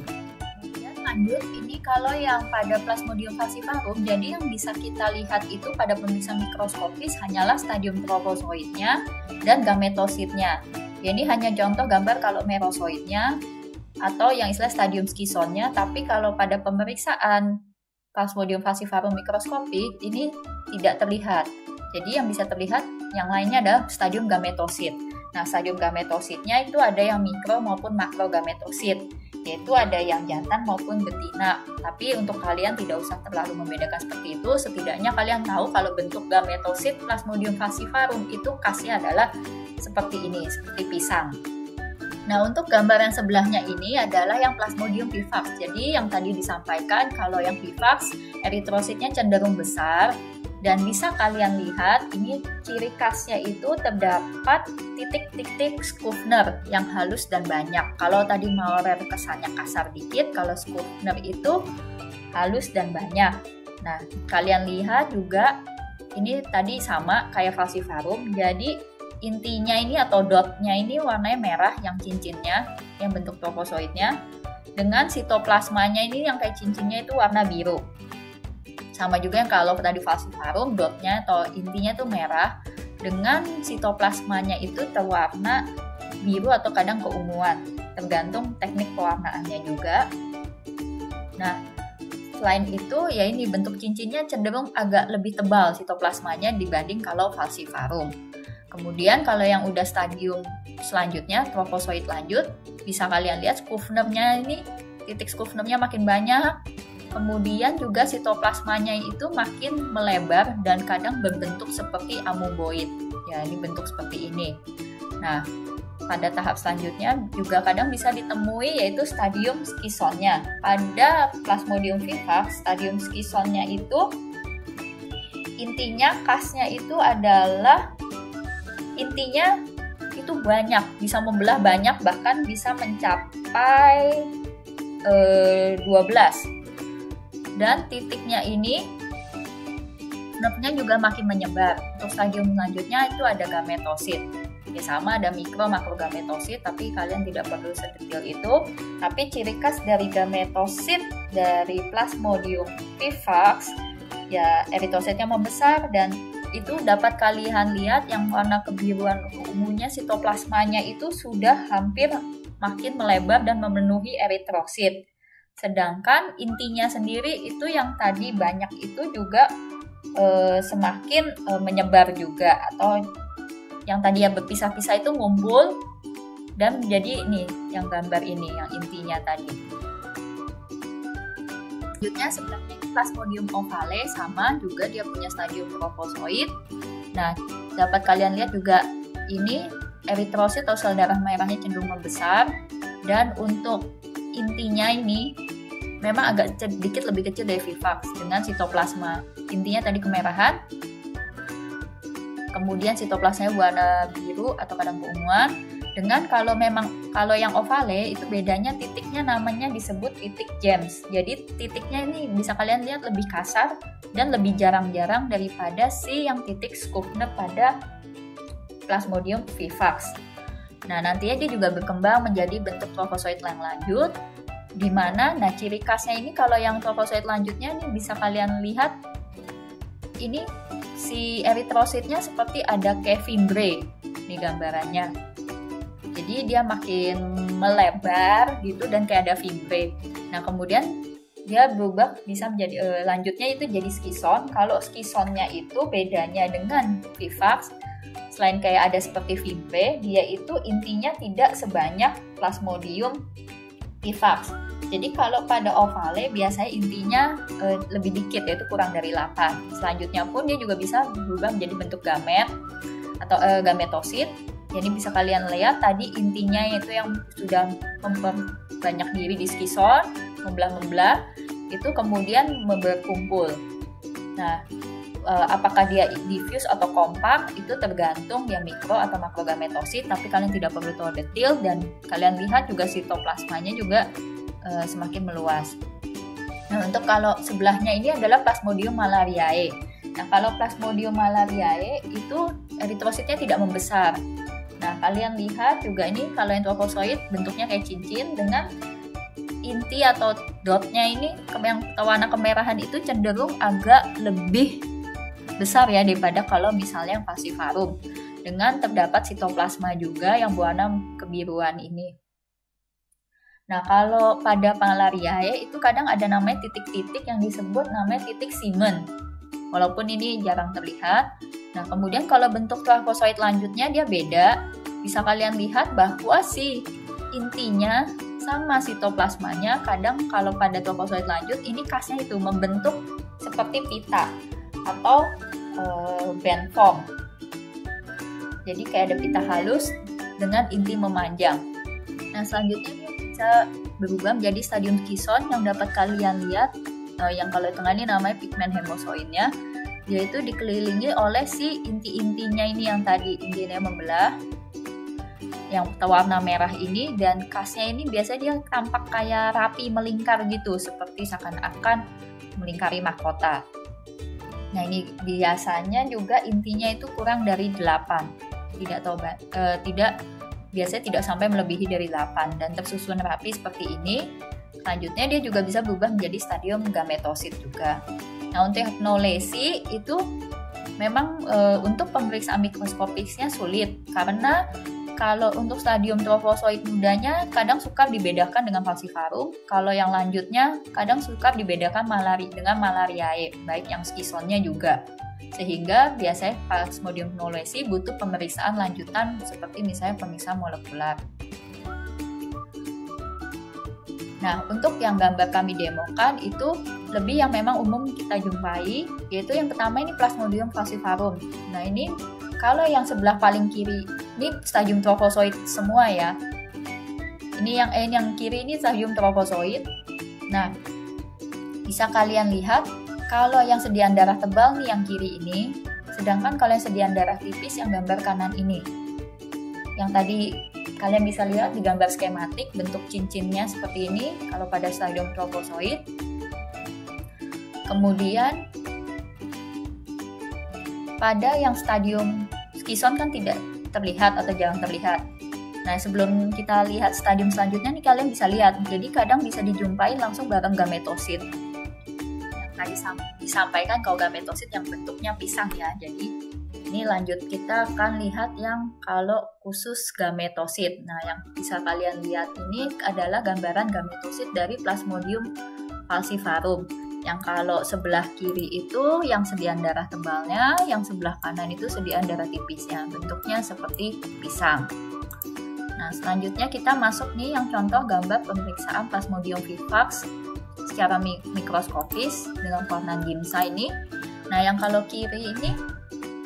S1: Lanjut, ini kalau yang pada Plasmodium falciparum, jadi yang bisa kita lihat itu pada pemeriksaan mikroskopis hanyalah stadium trofozoitnya dan gametositnya. Ini hanya contoh gambar kalau merozoitnya atau yang istilah stadium skisonnya, tapi kalau pada pemeriksaan Plasmodium falciparum mikroskopik ini tidak terlihat. Jadi yang bisa terlihat yang lainnya adalah stadium gametosit. Nah, stadium gametositnya itu ada yang mikro maupun makro gametosit, yaitu ada yang jantan maupun betina. Tapi untuk kalian tidak usah terlalu membedakan seperti itu, setidaknya kalian tahu kalau bentuk gametosit Plasmodium falciparum itu khasnya adalah seperti ini, seperti pisang. Nah, untuk gambar yang sebelahnya ini adalah yang Plasmodium vivax. Jadi yang tadi disampaikan kalau yang vivax eritrositnya cenderung besar. Dan bisa kalian lihat, ini ciri khasnya itu terdapat titik-titik Skufner yang halus dan banyak. Kalau tadi Maurer kesannya kasar dikit, kalau Skufner itu halus dan banyak. Nah, kalian lihat juga, ini tadi sama kayak falciparum, jadi intinya ini atau dotnya ini warnanya merah yang cincinnya, yang bentuk trofozoitnya, dengan sitoplasmanya ini yang kayak cincinnya itu warna biru. Sama juga yang kalau tadi falciparum, dotnya atau intinya itu merah dengan sitoplasmanya itu terwarna biru atau kadang keunguan, tergantung teknik pewarnaannya juga. Nah, selain itu ya ini bentuk cincinnya cenderung agak lebih tebal sitoplasmanya dibanding kalau falciparum. Kemudian kalau yang udah stadium selanjutnya, trofozoit lanjut, bisa kalian lihat Skufnernya ini, titik Skufnernya makin banyak. Kemudian juga sitoplasmanya itu makin melebar dan kadang berbentuk seperti amoeboid. Ya, ini bentuk seperti ini. Nah, pada tahap selanjutnya juga kadang bisa ditemui yaitu stadium skisonnya. Pada Plasmodium vivax, stadium skisonnya itu intinya khasnya itu adalah intinya itu banyak, bisa membelah banyak, bahkan bisa mencapai 12. Dan titiknya ini nervnya juga makin menyebar. Untuk stadium selanjutnya itu ada gametosit. Ya, sama ada mikro makro gametosit, tapi kalian tidak perlu sedetail itu. Tapi ciri khas dari gametosit dari Plasmodium vivax, ya eritrositnya membesar, dan itu dapat kalian lihat yang warna kebiruan ungunya sitoplasmanya itu sudah hampir makin melebar dan memenuhi eritrosit. Sedangkan intinya sendiri itu yang tadi banyak itu juga semakin menyebar juga, atau yang tadi yang berpisah-pisah itu ngumpul dan menjadi ini yang gambar ini yang intinya tadi. Selanjutnya sebelahnya ini Plasmodium ovale, sama juga dia punya stadium trofozoit. Nah, dapat kalian lihat juga ini eritrosit atau sel darah merahnya cenderung membesar, dan untuk intinya ini memang agak sedikit lebih kecil dari vivax dengan sitoplasma. Intinya tadi kemerahan, kemudian sitoplasmanya warna biru atau kadang keunguan, Dengan kalau yang ovale itu bedanya titiknya namanya disebut titik James. Jadi titiknya ini bisa kalian lihat lebih kasar dan lebih jarang-jarang daripada si yang titik Schupfner pada Plasmodium vivax. Nah, nantinya dia juga berkembang menjadi bentuk trofozoid yang lanjut, di mana ciri khasnya ini kalau yang trofozoid lanjutnya ini bisa kalian lihat ini si eritrositnya seperti ada kayak fimbre nih gambarannya. Jadi dia makin melebar gitu dan kayak ada fimbre. Nah, kemudian dia berubah bisa menjadi lanjutnya itu jadi skison. Kalau skisonnya itu bedanya dengan vivax, selain kayak ada seperti fimbre, dia itu intinya tidak sebanyak Plasmodium vivax. Jadi kalau pada ovale biasanya intinya lebih dikit, yaitu kurang dari 8. Selanjutnya pun dia juga bisa berubah menjadi bentuk gamet atau gametosit. Jadi bisa kalian lihat tadi intinya itu yang sudah memperbanyak diri di skison, membelah-membelah, itu kemudian berkumpul. Nah, apakah dia diffuse atau kompak itu tergantung dia mikro atau makrogametosit, tapi kalian tidak perlu tahu detail dan kalian lihat juga sitoplasmanya juga semakin meluas. Nah, untuk kalau sebelahnya ini adalah Plasmodium malariae. Nah, kalau Plasmodium malariae itu eritrositnya tidak membesar. Nah, kalian lihat juga ini kalau yang trofozoid bentuknya kayak cincin dengan inti atau dotnya ini yang warna kemerahan itu cenderung agak lebih besar ya daripada kalau misalnya yang falciparum, dengan terdapat sitoplasma juga yang berwarna kebiruan ini. Nah, kalau pada Malariae itu kadang ada namanya titik-titik yang disebut namanya titik Simon. Walaupun ini jarang terlihat. Nah, kemudian kalau bentuk trofozoid lanjutnya dia beda. Bisa kalian lihat bahwa si intinya sama sitoplasmanya. Kadang kalau pada trofozoid lanjut ini khasnya itu membentuk seperti pita atau band form. Jadi kayak ada pita halus dengan inti memanjang. Nah, selanjutnya dia bisa berubah menjadi stadium skison yang dapat kalian lihat. Yang kalau tengah ini namanya pigmen hemosoidnya, yaitu dikelilingi oleh si inti-intinya ini yang tadi intinya membelah, yang warna merah ini, dan khasnya ini biasanya dia tampak kayak rapi melingkar gitu, seperti seakan-akan melingkari mahkota. Nah, ini biasanya juga intinya itu kurang dari 8, biasanya tidak sampai melebihi dari 8 dan tersusun rapi seperti ini. Selanjutnya dia juga bisa berubah menjadi stadium gametosit juga. Nah, untuk hapnolesi itu memang untuk pemeriksaan mikroskopisnya sulit, karena kalau untuk stadium trofozoid mudanya kadang suka dibedakan dengan falciparum, kalau yang lanjutnya kadang suka dibedakan dengan Malariae, baik yang skisonnya juga. Sehingga biasanya Plasmodium hapnolesi butuh pemeriksaan lanjutan seperti misalnya pemeriksaan molekuler. Nah, untuk yang gambar kami demokan itu lebih yang memang umum kita jumpai, yaitu yang pertama ini Plasmodium falciparum. Nah, ini kalau yang sebelah paling kiri ini stadium trofozoid semua ya. Ini yang kiri ini stadium trofozoid. Nah, bisa kalian lihat kalau yang sediaan darah tebal nih yang kiri ini, sedangkan kalau yang sediaan darah tipis yang gambar kanan ini. Yang tadi kalian bisa lihat di gambar skematik bentuk cincinnya seperti ini kalau pada stadium trofozoid. Kemudian pada yang stadium skison kan tidak terlihat atau jarang terlihat. Nah, sebelum kita lihat stadium selanjutnya nih kalian bisa lihat. Jadi kadang bisa dijumpai langsung bareng gametosit. Yang tadi disampaikan kalau gametosit yang bentuknya pisang ya. Jadi ini lanjut kita akan lihat yang kalau khusus gametosit. Nah, yang bisa kalian lihat ini adalah gambaran gametosit dari Plasmodium falciparum. Yang kalau sebelah kiri itu yang sediaan darah tebalnya, yang sebelah kanan itu sediaan darah tipisnya. Bentuknya seperti pisang. Nah, selanjutnya kita masuk nih yang contoh gambar pemeriksaan Plasmodium vivax secara mikroskopis dengan warna gimsa ini. Nah, yang kalau kiri ini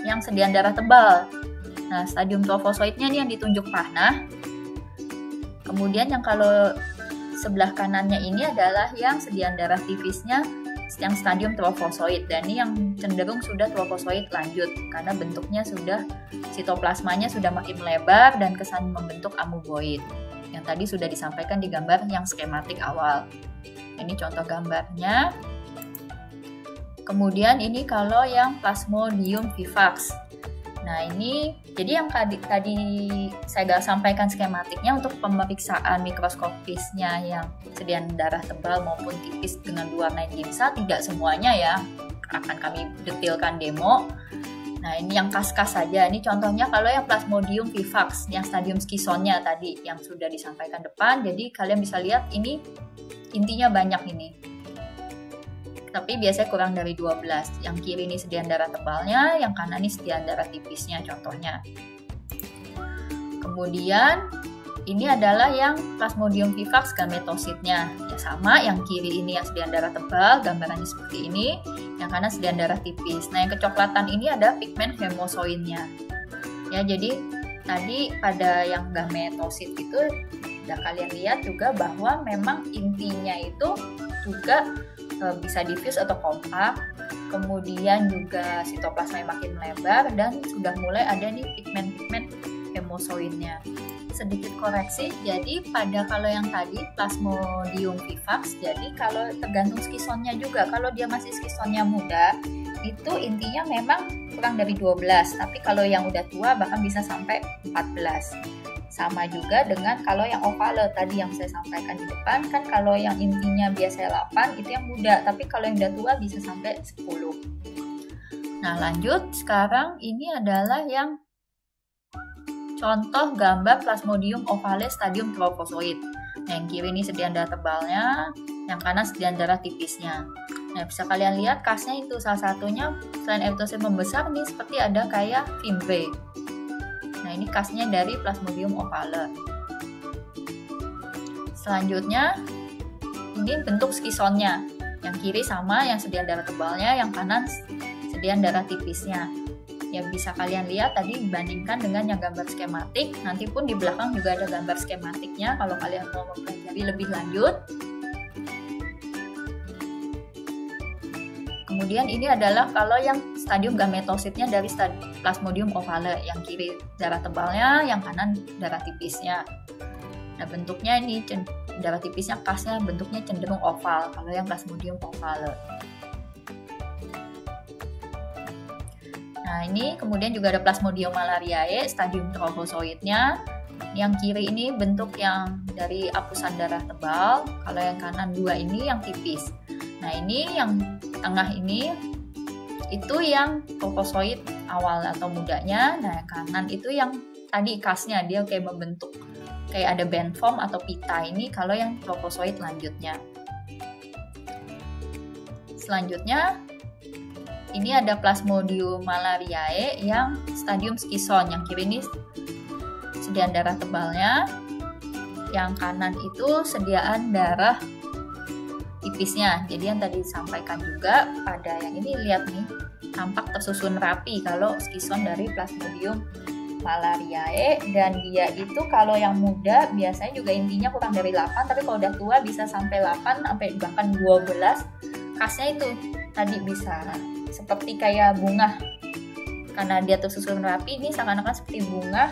S1: yang sediaan darah tebal. Nah, stadium trofozoidnya nih yang ditunjuk panah. Kemudian yang kalau sebelah kanannya ini adalah yang sediaan darah tipisnya yang stadium trofozoid, dan ini yang cenderung sudah trofozoid lanjut karena bentuknya sudah, sitoplasmanya sudah makin melebar dan kesan membentuk amoeboid yang tadi sudah disampaikan di gambar yang skematik awal. Ini contoh gambarnya. Kemudian ini kalau yang Plasmodium vivax. Nah ini jadi yang tadi saya sampaikan skematiknya untuk pemeriksaan mikroskopisnya yang sediaan darah tebal maupun tipis dengan warna gimsa, tidak semuanya ya, akan kami detailkan demo. Nah ini yang kas-kas saja, ini contohnya kalau yang Plasmodium vivax yang stadium skisonnya tadi yang sudah disampaikan depan, jadi kalian bisa lihat ini intinya banyak ini. Tapi biasanya kurang dari 12. Yang kiri ini sediaan darah tebalnya, yang kanan ini sediaan darah tipisnya contohnya. Kemudian ini adalah yang Plasmodium vivax gametositnya. Ya sama, yang kiri ini yang sediaan darah tebal, gambarannya seperti ini. Yang kanan sediaan darah tipis. Nah, yang kecoklatan ini ada pigmen hemosoinnya. Ya, jadi tadi pada yang gametosit itu udah kalian lihat juga bahwa memang intinya itu juga bisa diffuse atau kompak, kemudian juga sitoplasma yang makin melebar dan sudah mulai ada nih pigmen-pigmen hemosoinnya. Sedikit koreksi, jadi pada kalau yang tadi Plasmodium vivax, jadi kalau tergantung skisonnya juga, kalau dia masih skisonnya muda, itu intinya memang kurang dari 12, tapi kalau yang udah tua bahkan bisa sampai 14. Sama juga dengan kalau yang ovale tadi yang saya sampaikan di depan, kan kalau yang intinya biasanya 8 itu yang muda, tapi kalau yang udah tua bisa sampai 10. Nah lanjut, sekarang ini adalah yang contoh gambar Plasmodium ovale stadium trofozoid. Nah, yang kiri ini sediaan darah tebalnya, yang kanan sediaan darah tipisnya. Nah bisa kalian lihat kasnya itu salah satunya selain eritosit membesar nih seperti ada kayak fimbre. Nah ini kasnya dari Plasmodium ovale. Selanjutnya ini bentuk skisonnya. Yang kiri sama yang sediaan darah tebalnya, yang kanan sediaan darah tipisnya. Ya bisa kalian lihat tadi dibandingkan dengan yang gambar skematik. Nanti pun di belakang juga ada gambar skematiknya kalau kalian mau mempelajari lebih lanjut. Kemudian ini adalah kalau yang stadium gametositnya dari Plasmodium ovale, yang kiri darah tebalnya, yang kanan darah tipisnya. Nah bentuknya ini darah tipisnya kasnya bentuknya cenderung oval kalau yang Plasmodium ovale. Nah ini kemudian juga ada Plasmodium malariae stadium trofozoidnya. Yang kiri ini bentuk yang dari apusan darah tebal, kalau yang kanan dua ini yang tipis. Nah ini yang tengah ini itu yang trofozoid awal atau mudanya. Nah yang kanan itu yang tadi kasnya, dia kayak membentuk kayak ada band form atau pita, ini kalau yang trofozoid lanjutnya. Selanjutnya ini ada Plasmodium malariae yang stadium skison. Yang kiri ini sediaan darah tebalnya, yang kanan itu sediaan darah tipisnya. Jadi yang tadi disampaikan juga pada yang ini, lihat nih tampak tersusun rapi kalau skison dari Plasmodium malariae, dan dia itu kalau yang muda biasanya juga intinya kurang dari 8, tapi kalau udah tua bisa sampai 8 sampai bahkan 12. Kasnya itu tadi bisa seperti kayak bunga karena dia tersusun rapi, ini seakan-akan seperti bunga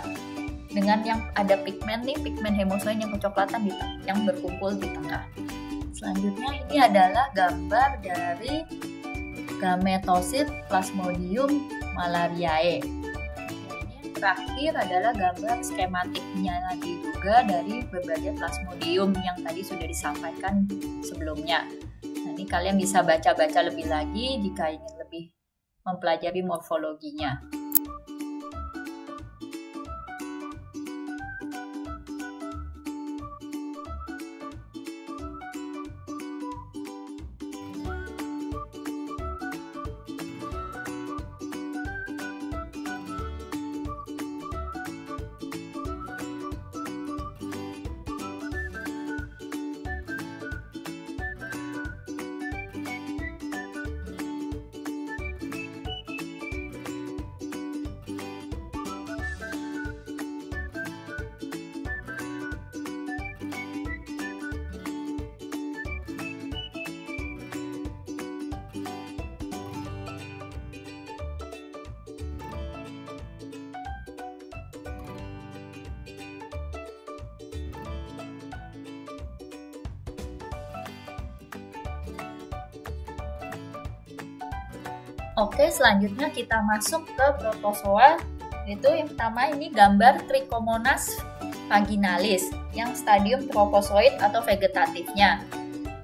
S1: dengan yang ada pigmen nih, pigmen hemosoin yang kecoklatan yang berkumpul di tengah. Selanjutnya ini adalah gambar dari gametosit Plasmodium malariae. Ini terakhir adalah gambar skematiknya lagi juga dari berbagai Plasmodium yang tadi sudah disampaikan sebelumnya. Nah, ini kalian bisa baca-baca lebih lagi jika ingin lebih mempelajari morfologinya. Oke, selanjutnya kita masuk ke protozoa, yaitu yang pertama ini gambar Trichomonas vaginalis yang stadium trofozoid atau vegetatifnya.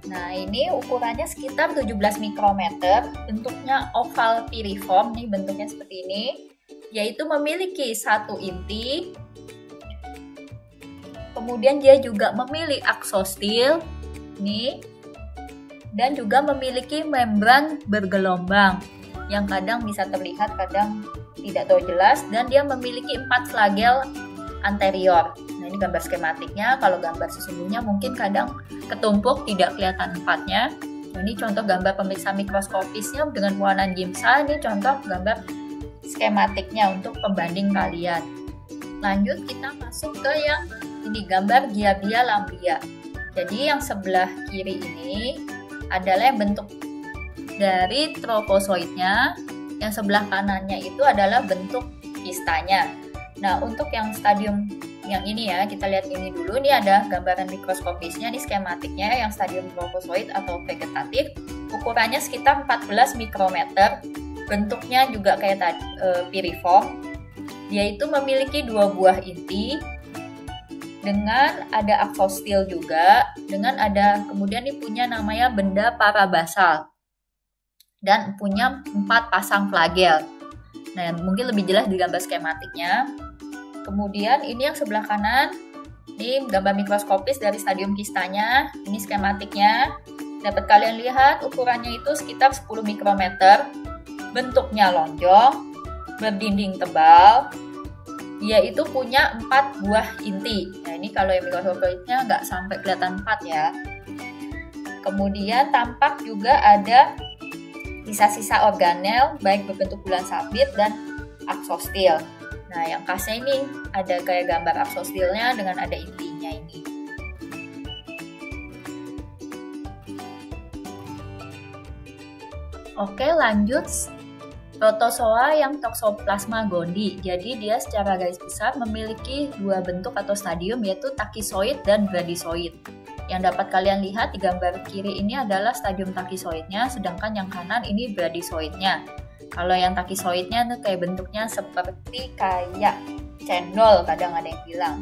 S1: Nah, ini ukurannya sekitar 17 mikrometer, bentuknya oval piriform, nih bentuknya seperti ini, yaitu memiliki satu inti. Kemudian dia juga memiliki aksostil, nih, dan juga memiliki membran bergelombang yang kadang bisa terlihat, kadang tidak tahu jelas, dan dia memiliki 4 flagel anterior. Nah, ini gambar skematiknya. Kalau gambar sesungguhnya mungkin kadang ketumpuk, tidak kelihatan 4-nya. Nah, ini contoh gambar pemeriksa mikroskopisnya dengan pewarnaan gimsa. Ini contoh gambar skematiknya untuk pembanding kalian. Lanjut kita masuk ke yang ini, gambar giardia lamblia. Jadi yang sebelah kiri ini adalah yang bentuk dari trofozoidnya, yang sebelah kanannya itu adalah bentuk kistanya. Nah, untuk yang stadium yang ini ya, kita lihat ini dulu. Ini ada gambaran mikroskopisnya, ini skematiknya yang stadium trofozoid atau vegetatif. Ukurannya sekitar 14 mikrometer. Bentuknya juga kayak tadi piriform. Dia itu memiliki 2 buah inti dengan ada aksostil juga, dengan ada kemudian ini punya namanya benda parabasal dan punya 4 pasang flagel. Nah, mungkin lebih jelas di gambar skematiknya. Kemudian ini yang sebelah kanan, ini gambar mikroskopis dari stadium kistanya, ini skematiknya. Dapat kalian lihat ukurannya itu sekitar 10 mikrometer, bentuknya lonjong, berdinding tebal. Dia itu punya 4 buah inti. Nah, ini kalau yang mikroskopisnya nggak sampai kelihatan 4 ya. Kemudian tampak juga ada sisa-sisa organel, baik berbentuk bulan sabit dan aksostil. Nah, yang khasnya ini ada kayak gambar aksostilnya dengan ada intinya ini. Oke, lanjut. Protozoa yang Toxoplasma gondii. Jadi dia secara garis besar memiliki 2 bentuk atau stadium, yaitu takisoid dan bradysoid. Yang dapat kalian lihat di gambar kiri ini adalah stadium takisoidnya, sedangkan yang kanan ini bradysoidnya. Kalau yang takisoidnya itu kayak bentuknya seperti kayak cendol, kadang ada yang bilang.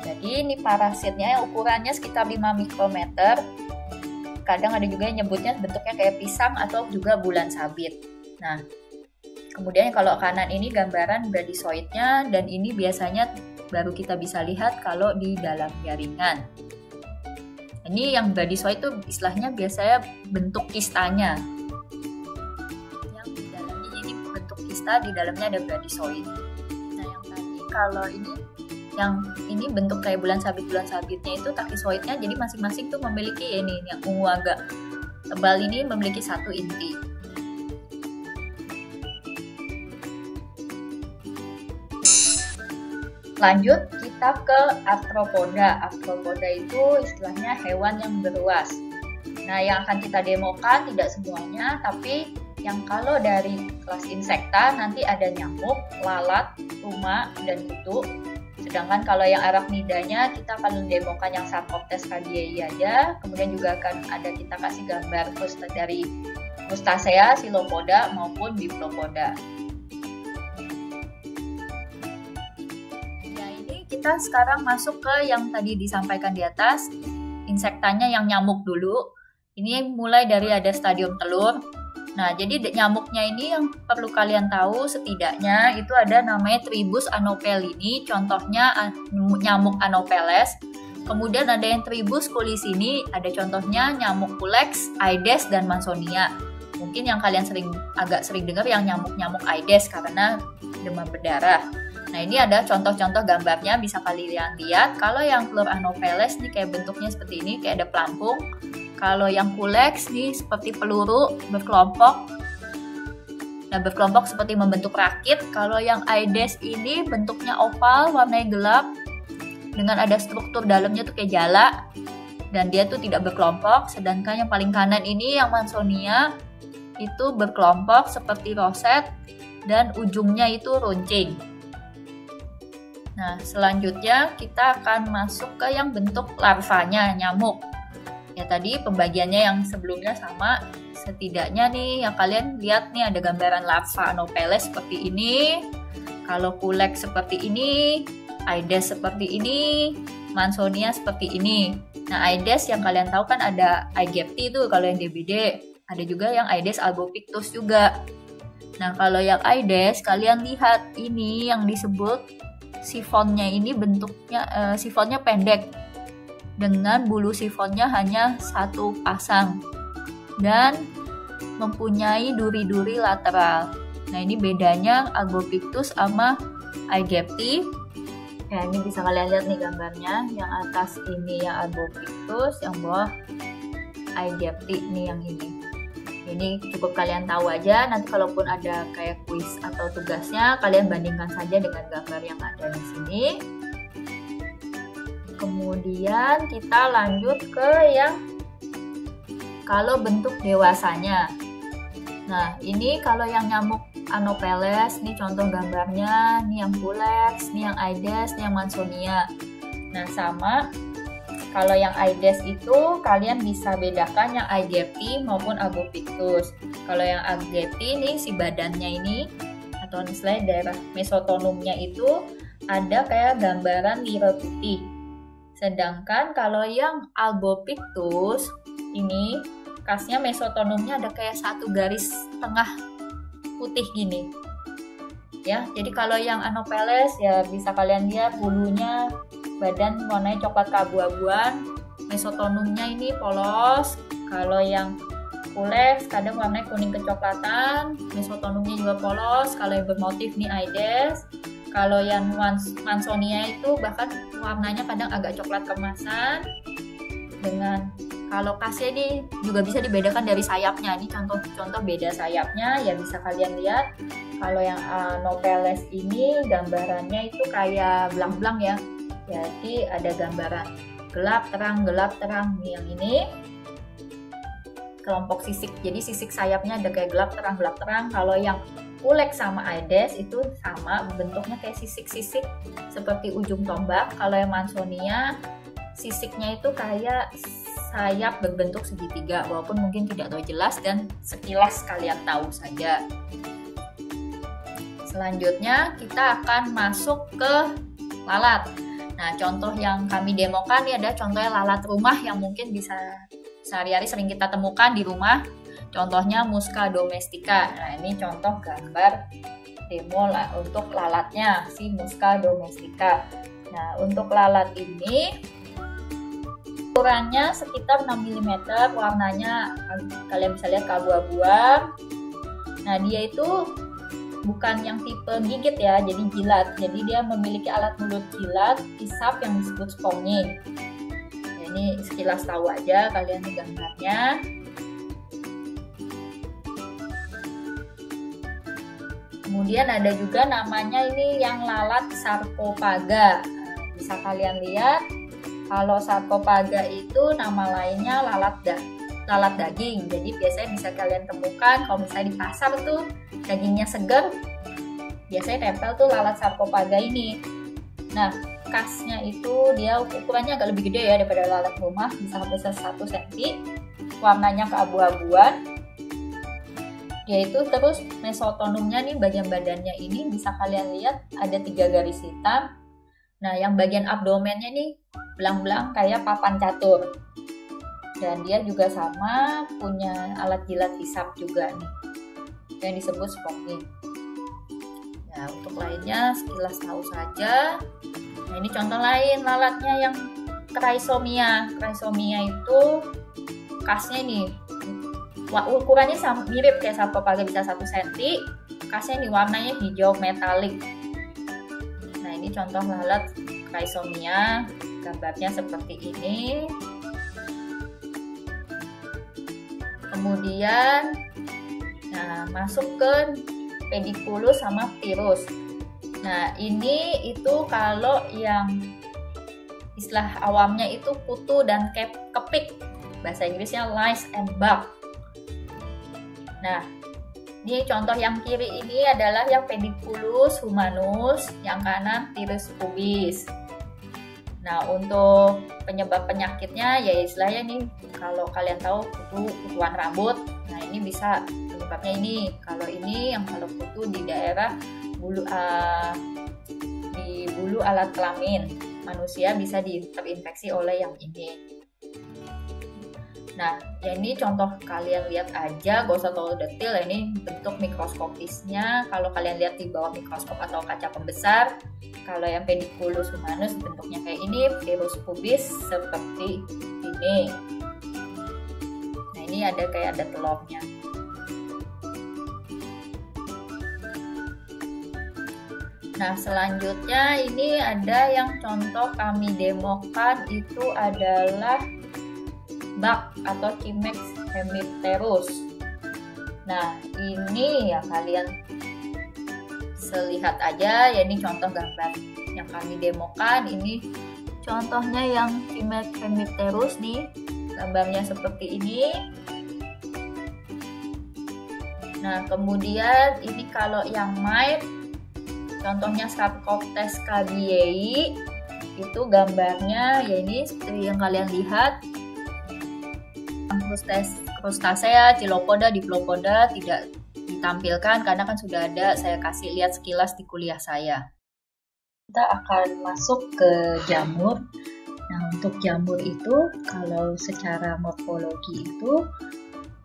S1: Jadi ini parasitnya ukurannya sekitar 5 mikrometer. Kadang ada juga yang nyebutnya bentuknya kayak pisang atau juga bulan sabit. Nah, kemudian kalau kanan ini gambaran bradysoidnya, dan ini biasanya baru kita bisa lihat kalau di dalam jaringan. Ini yang bradysoid itu istilahnya biasanya bentuk kistanya. Yang di dalamnya ini bentuk kista, di dalamnya ada bradysoid. Nah, yang tadi kalau yang ini bentuk kayak bulan sabitnya itu takisoidnya, jadi masing-masing tuh memiliki ini yang ungu agak tebal ini memiliki 1 inti. Lanjut kita ke arthropoda. Arthropoda itu istilahnya hewan yang beruas. Nah, yang akan kita demokan tidak semuanya, tapi yang kalau dari kelas insekta nanti ada nyamuk, lalat, ruma, dan kutu. Sedangkan kalau yang arachnidanya kita akan demokan yang Sarcoptes radiae aja. Kemudian juga akan ada kita kasih gambar dari Crustacea, Silopoda maupun Diplopoda. Kita sekarang masuk ke yang tadi disampaikan di atas, insektanya yang nyamuk dulu. Ini mulai dari ada stadium telur. Nah, jadi nyamuknya ini yang perlu kalian tahu setidaknya itu ada namanya Tribus anopelini, contohnya nyamuk Anopheles. Kemudian ada yang Tribus culisini, ada contohnya nyamuk Culex, Aedes, dan Mansonia. Mungkin yang kalian agak sering dengar yang nyamuk-nyamuk Aedes karena demam berdarah. Nah, ini ada contoh-contoh gambarnya, bisa kalian lihat. Kalau yang telur Anopheles nih kayak bentuknya seperti ini, kayak ada pelampung. Kalau yang Culex nih seperti peluru berkelompok. Nah, berkelompok seperti membentuk rakit. Kalau yang Aedes ini bentuknya oval, warnanya gelap, dengan ada struktur dalamnya tuh kayak jala. Dan dia tuh tidak berkelompok. Sedangkan yang paling kanan ini yang Mansonia itu berkelompok seperti roset dan ujungnya itu runcing. Nah, selanjutnya kita akan masuk ke yang bentuk larvanya, nyamuk. Ya, tadi pembagiannya yang sebelumnya sama Setidaknya nih yang kalian lihat nih ada gambaran larva Anopheles seperti ini. Kalau Culex seperti ini, Aedes seperti ini, Mansonia seperti ini. Nah, Aedes yang kalian tahu kan ada aegypti itu kalau yang DBD. Ada juga yang Aedes albopictus juga. Nah, kalau yang Aedes kalian lihat ini yang disebut sifonnya ini bentuknya sifonnya pendek dengan bulu sifonnya hanya satu pasang dan mempunyai duri-duri lateral. Nah, ini bedanya albopictus sama aegypti. Ya, ini bisa kalian lihat nih gambarnya. Yang atas ini yang albopictus, yang bawah aegypti nih yang ini. Ini cukup kalian tahu aja. Nanti kalaupun ada kayak kuis atau tugasnya, kalian bandingkan saja dengan gambar yang ada di sini. Kemudian kita lanjut ke yang kalau bentuk dewasanya. Nah, ini kalau yang nyamuk Anopheles, nih contoh gambarnya, nih yang Culex, nih yang Aedes, nih yang Mansonia. Nah, sama kalau yang Aedes itu kalian bisa bedakan yang aegypti maupun albopictus. Kalau yang aegypti nih si badannya ini atau istilahnya daerah mesotonumnya itu ada kayak gambaran lire putih. Sedangkan kalau yang albopictus ini khasnya mesotonumnya ada kayak satu garis tengah putih gini. Ya, jadi kalau yang Anopheles ya bisa kalian lihat bulunya badan warnanya coklat keabu-abuan, mesotonumnya ini polos. Kalau yang Culex kadang warnanya kuning kecoklatan, mesotonumnya juga polos. Kalau yang bermotif nih Aedes. Kalau yang Mansonia itu bahkan warnanya kadang agak coklat kemasan. Dengan kalau kasnya ini juga bisa dibedakan dari sayapnya. Ini contoh beda sayapnya ya bisa kalian lihat. Kalau yang Anopheles ini gambarannya itu kayak belang-belang ya. Jadi ada gambaran gelap terang nih yang ini kelompok sisik. Jadi sisik sayapnya ada kayak gelap terang. Kalau yang Culex sama Aedes itu sama bentuknya kayak sisik-sisik seperti ujung tombak. Kalau yang Mansonia sisiknya itu kayak sayap berbentuk segitiga, walaupun mungkin tidak terlalu jelas dan sekilas kalian tahu saja. Selanjutnya kita akan masuk ke lalat. Nah, contoh yang kami demokan ini ada contohnya lalat rumah yang mungkin bisa sehari-hari sering kita temukan di rumah. Contohnya Musca domestica. Nah, ini contoh gambar demo untuk lalatnya si Musca domestica. Nah, untuk lalat ini ukurannya sekitar 6 mm, warnanya kalian bisa lihat keabu-abuan. Nah, dia itu bukan yang tipe gigit ya, jadi jilat. Jadi dia memiliki alat mulut jilat, isap yang disebut sponging. Nah, ini sekilas tahu aja kalian di gambarnya. Kemudian ada juga namanya ini yang lalat sarcophaga. Nah, bisa kalian lihat kalau sarcophaga itu nama lainnya lalat daging. Jadi biasanya bisa kalian temukan kalau misalnya di pasar tuh dagingnya segar, biasanya tempel tuh lalat sarcophaga ini. Nah, khasnya itu dia ukurannya agak lebih gede ya daripada lalat rumah, bisa sampai 1 cm. Warnanya keabu-abuan. Dia itu terus mesotonumnya nih bagian badannya ini bisa kalian lihat ada 3 garis hitam. Nah, yang bagian abdomennya nih belang-belang kayak papan catur. Dan dia juga sama punya alat jilat hisap juga nih yang disebut sponging. Nah, untuk lainnya sekilas tahu saja. Nah, ini contoh lain lalatnya yang Chrysomia. Chrysomia itu khasnya nih ukurannya mirip kayak sarcophaga, bisa 1 cm. Khasnya nih warnanya hijau metalik. Nah, ini contoh lalat Chrysomia, gambarnya seperti ini. Kemudian masuk ke Pediculus sama Pyrrhus. Nah, ini itu kalau yang istilah awamnya itu kutu dan kepik. Bahasa Inggrisnya lice and bug. Nah, ini contoh yang kiri ini adalah yang Pediculus humanus, yang kanan Pyrrhus pubis. Nah, untuk penyebab penyakitnya ya istilahnya nih kalau kalian tahu kutuan rambut. Nah, ini bisa penyebabnya ini. Kalau ini yang kalau kutu di daerah bulu di bulu alat kelamin manusia bisa terinfeksi oleh yang ini. Nah, ya ini contoh kalian lihat aja, gak usah terlalu detail ya, ini bentuk mikroskopisnya. Kalau kalian lihat di bawah mikroskop atau kaca pembesar, kalau yang pediculus humanus bentuknya kayak ini, virus pubis seperti ini. Nah, ini ada kayak ada telurnya. Nah, selanjutnya ini ada yang contoh kami demokan, itu adalah bak atau Chimex hemipterus. Nah, ini ya kalian selihat aja ya, ini contoh gambar yang kami demokan. Ini contohnya yang Chimex hemipterus nih, gambarnya seperti ini. Nah, kemudian ini kalau yang mite, contohnya Sarcoptes cabiei, itu gambarnya ya ini seperti yang kalian lihat. Crustacea, Chilopoda, Diplopoda tidak ditampilkan karena kan sudah ada saya kasih lihat sekilas di kuliah saya. Kita akan masuk ke jamur. Nah, untuk jamur itu kalau secara morfologi itu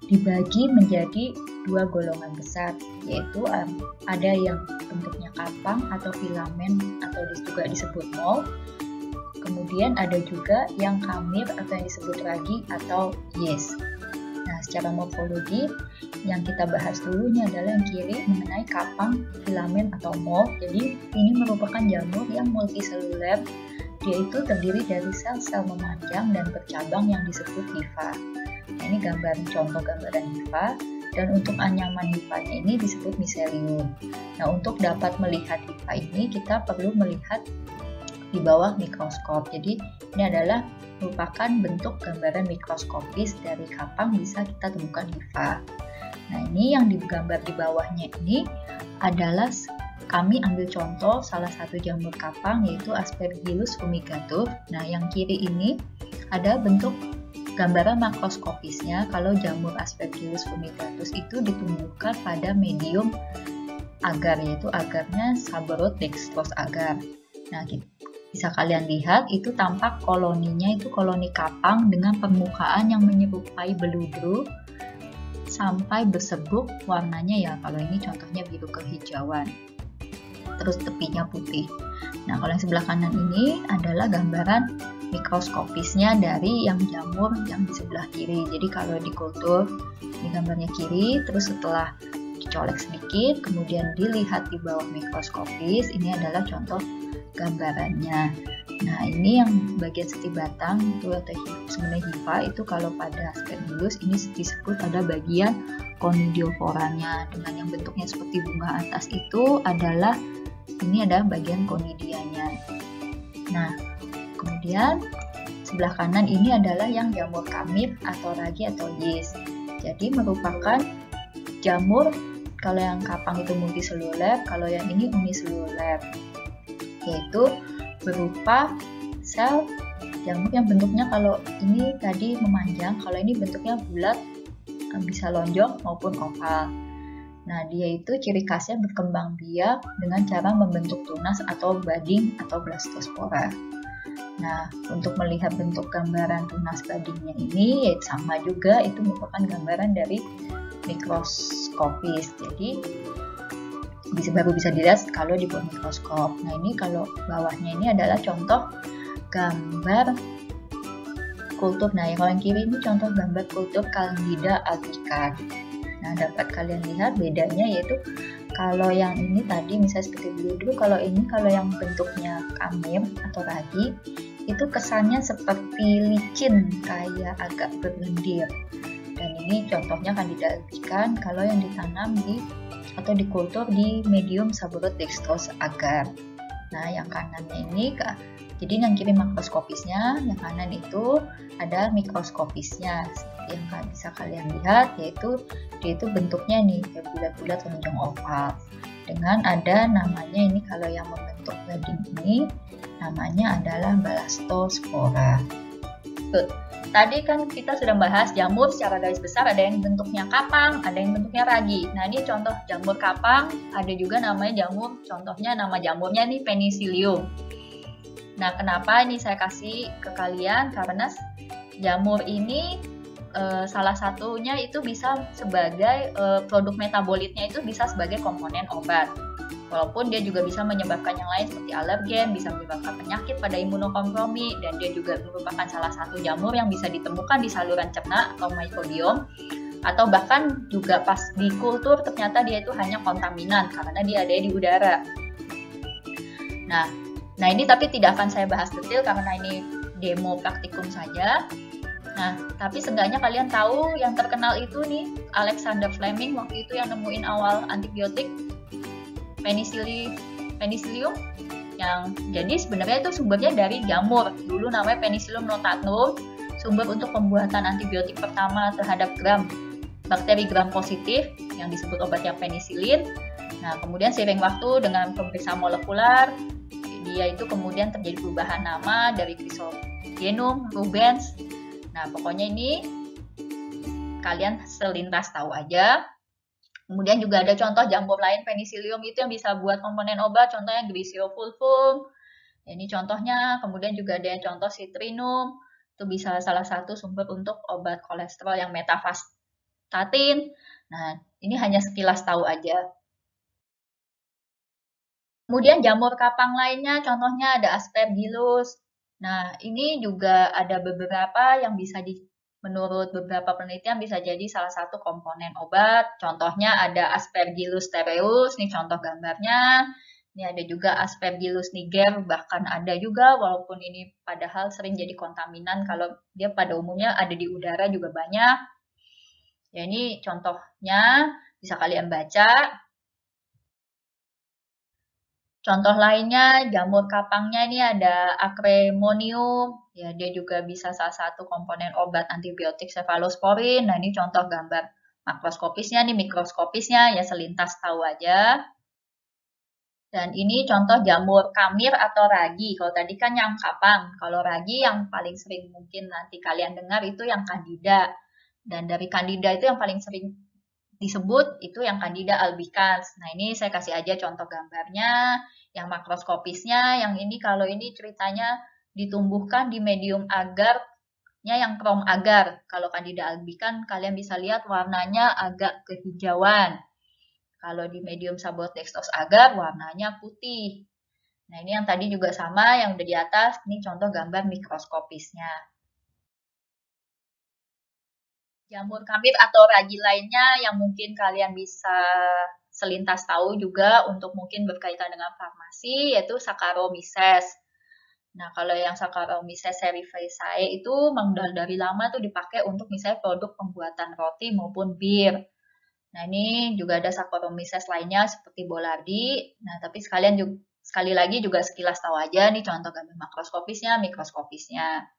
S1: dibagi menjadi dua golongan besar, yaitu ada yang bentuknya kapang atau filamen atau juga disebut mol. Kemudian ada juga yang kamir atau yang disebut ragi atau yes. Nah, secara morfologi yang kita bahas dulu ini adalah yang kiri mengenai kapang, filamen atau mol. Jadi ini merupakan jamur yang multiseluler. Dia itu terdiri dari sel-sel memanjang dan bercabang yang disebut hifa. Nah, ini contoh gambaran hifa. Dan untuk anyaman hifanya ini disebut miselium. Nah, untuk dapat melihat hifa ini kita perlu melihat di bawah mikroskop. Jadi ini adalah merupakan bentuk gambaran mikroskopis dari kapang bisa kita temukan hifa. Nah, ini yang digambar di bawahnya ini adalah kami ambil contoh salah satu jamur kapang yaitu Aspergillus fumigatus. Nah, yang kiri ini ada bentuk gambaran makroskopisnya. Kalau jamur Aspergillus fumigatus itu ditumbuhkan pada medium agar, yaitu agarnya Sabouraud dextrose agar. Nah, bisa kalian lihat itu tampak koloninya itu koloni kapang dengan permukaan yang menyerupai beludru sampai bersebuk warnanya ya, kalau ini contohnya biru kehijauan, terus tepinya putih. Nah, kalau yang sebelah kanan ini adalah gambaran mikroskopisnya dari yang jamur yang di sebelah kiri. Jadi kalau di kultur ini gambarnya kiri, terus setelah dicolek sedikit kemudian dilihat di bawah mikroskopis, ini adalah contoh gambarannya. Nah, ini yang bagian seti batang itu atau sebenarnya hifa itu kalau pada Aspergillus ini disebut ada bagian conidioforanya, dengan yang bentuknya seperti bunga atas itu adalah ini ada bagian conidianya. Nah, kemudian sebelah kanan ini adalah yang jamur kamir atau ragi atau yes. Jadi merupakan jamur, kalau yang kapang itu multiseluler, kalau yang ini uniseluler, yaitu berupa sel jamur yang bentuknya kalau ini tadi memanjang, kalau ini bentuknya bulat, bisa lonjong maupun oval. Nah, dia itu ciri khasnya berkembang biak dengan cara membentuk tunas atau bading atau blastospora. Nah, untuk melihat bentuk gambaran tunas badingnya ini ya sama juga, itu merupakan gambaran dari mikroskopis. Jadi baru bisa dilihat kalau di bawah mikroskop. Nah, ini kalau bawahnya ini adalah contoh gambar kultur. Nah, yang kalau yang kiri ini contoh gambar kultur Candida albicans. Nah, dapat kalian lihat bedanya, yaitu kalau yang ini tadi misalnya seperti beludru, kalau ini kalau yang bentuknya kamir atau ragi itu kesannya seperti licin, kayak agak berlendir. Dan ini contohnya Candida albicans kalau yang ditanam di atau dikultur di medium Sabouraud dextrose agar. Nah, yang kanannya ini jadi yang kiri makroskopisnya, yang kanan itu ada mikroskopisnya. Seperti yang bisa kalian lihat, yaitu dia itu bentuknya nih kayak bulat-bulat lonjong oval. Dengan ada namanya ini kalau yang membentuk bading ini namanya adalah balastospora. tadi kan kita sudah bahas jamur secara garis besar, ada yang bentuknya kapang, ada yang bentuknya ragi. Nah, ini contoh jamur kapang, ada juga namanya jamur, contohnya nama jamurnya nih Penicillium. Nah, kenapa ini saya kasih ke kalian? Karena jamur ini salah satunya itu bisa sebagai produk metabolitnya itu bisa sebagai komponen obat. Walaupun dia juga bisa menyebabkan yang lain seperti alergen, bisa menyebabkan penyakit pada imunokompromi, dan dia juga merupakan salah satu jamur yang bisa ditemukan di saluran cerna atau microbiome, atau bahkan juga pas di kultur ternyata dia itu hanya kontaminan karena dia ada di udara. Nah ini tapi tidak akan saya bahas detail karena ini demo praktikum saja. Nah, tapi seenggaknya kalian tahu yang terkenal itu nih Alexander Fleming waktu itu yang nemuin awal antibiotik Penicillium, yang jadi sebenarnya itu sumbernya dari jamur. Dulu namanya Penicillium notatum, sumber untuk pembuatan antibiotik pertama terhadap bakteri gram positif yang disebut obatnya penicillin. Nah, kemudian seiring waktu dengan pemeriksaan molekular, dia itu kemudian terjadi perubahan nama dari Chrysogenum rubens. Nah, pokoknya ini kalian selintas tahu aja. Kemudian juga ada contoh jamur lain Penicillium itu yang bisa buat komponen obat, contohnya Griseo fulvum. Ini contohnya, kemudian juga ada yang contoh Citrinum, itu bisa salah satu sumber untuk obat kolesterol yang metavastatin. Nah, ini hanya sekilas tahu aja. Kemudian jamur kapang lainnya, contohnya ada Aspergillus. Nah, ini juga ada beberapa yang bisa menurut beberapa penelitian bisa jadi salah satu komponen obat. Contohnya ada Aspergillus terreus, ini contoh gambarnya. Ini ada juga Aspergillus niger, bahkan ada juga walaupun ini padahal sering jadi kontaminan kalau dia pada umumnya ada di udara juga banyak. Ya ini contohnya bisa kalian baca. Contoh lainnya, jamur kapangnya ini ada Acremonium, ya dia juga bisa salah satu komponen obat antibiotik cephalosporin. Nah ini contoh gambar makroskopisnya, nih mikroskopisnya, ya selintas tahu aja. Dan ini contoh jamur kamir atau ragi. Kalau tadi kan yang kapang, kalau ragi yang paling sering mungkin nanti kalian dengar itu yang candida. Dan dari candida itu yang paling sering disebut itu yang Candida albicans. Nah, ini saya kasih aja contoh gambarnya, yang makroskopisnya, yang ini kalau ini ceritanya ditumbuhkan di medium agarnya yang krom agar. Kalau Candida albicans kalian bisa lihat warnanya agak kehijauan. Kalau di medium Sabotextos agar warnanya putih. Nah, ini yang tadi juga sama, yang udah di atas, ini contoh gambar mikroskopisnya. Jamur kamir atau ragi lainnya yang mungkin kalian bisa selintas tahu juga untuk mungkin berkaitan dengan farmasi yaitu Saccharomyces. Nah, kalau yang Saccharomyces cerevisiae itu memang dari lama tuh dipakai untuk misalnya produk pembuatan roti maupun bir. Nah, ini juga ada Saccharomyces lainnya seperti Boulardii. Nah, tapi sekali lagi juga sekilas tahu aja nih contoh gambar makroskopisnya, mikroskopisnya.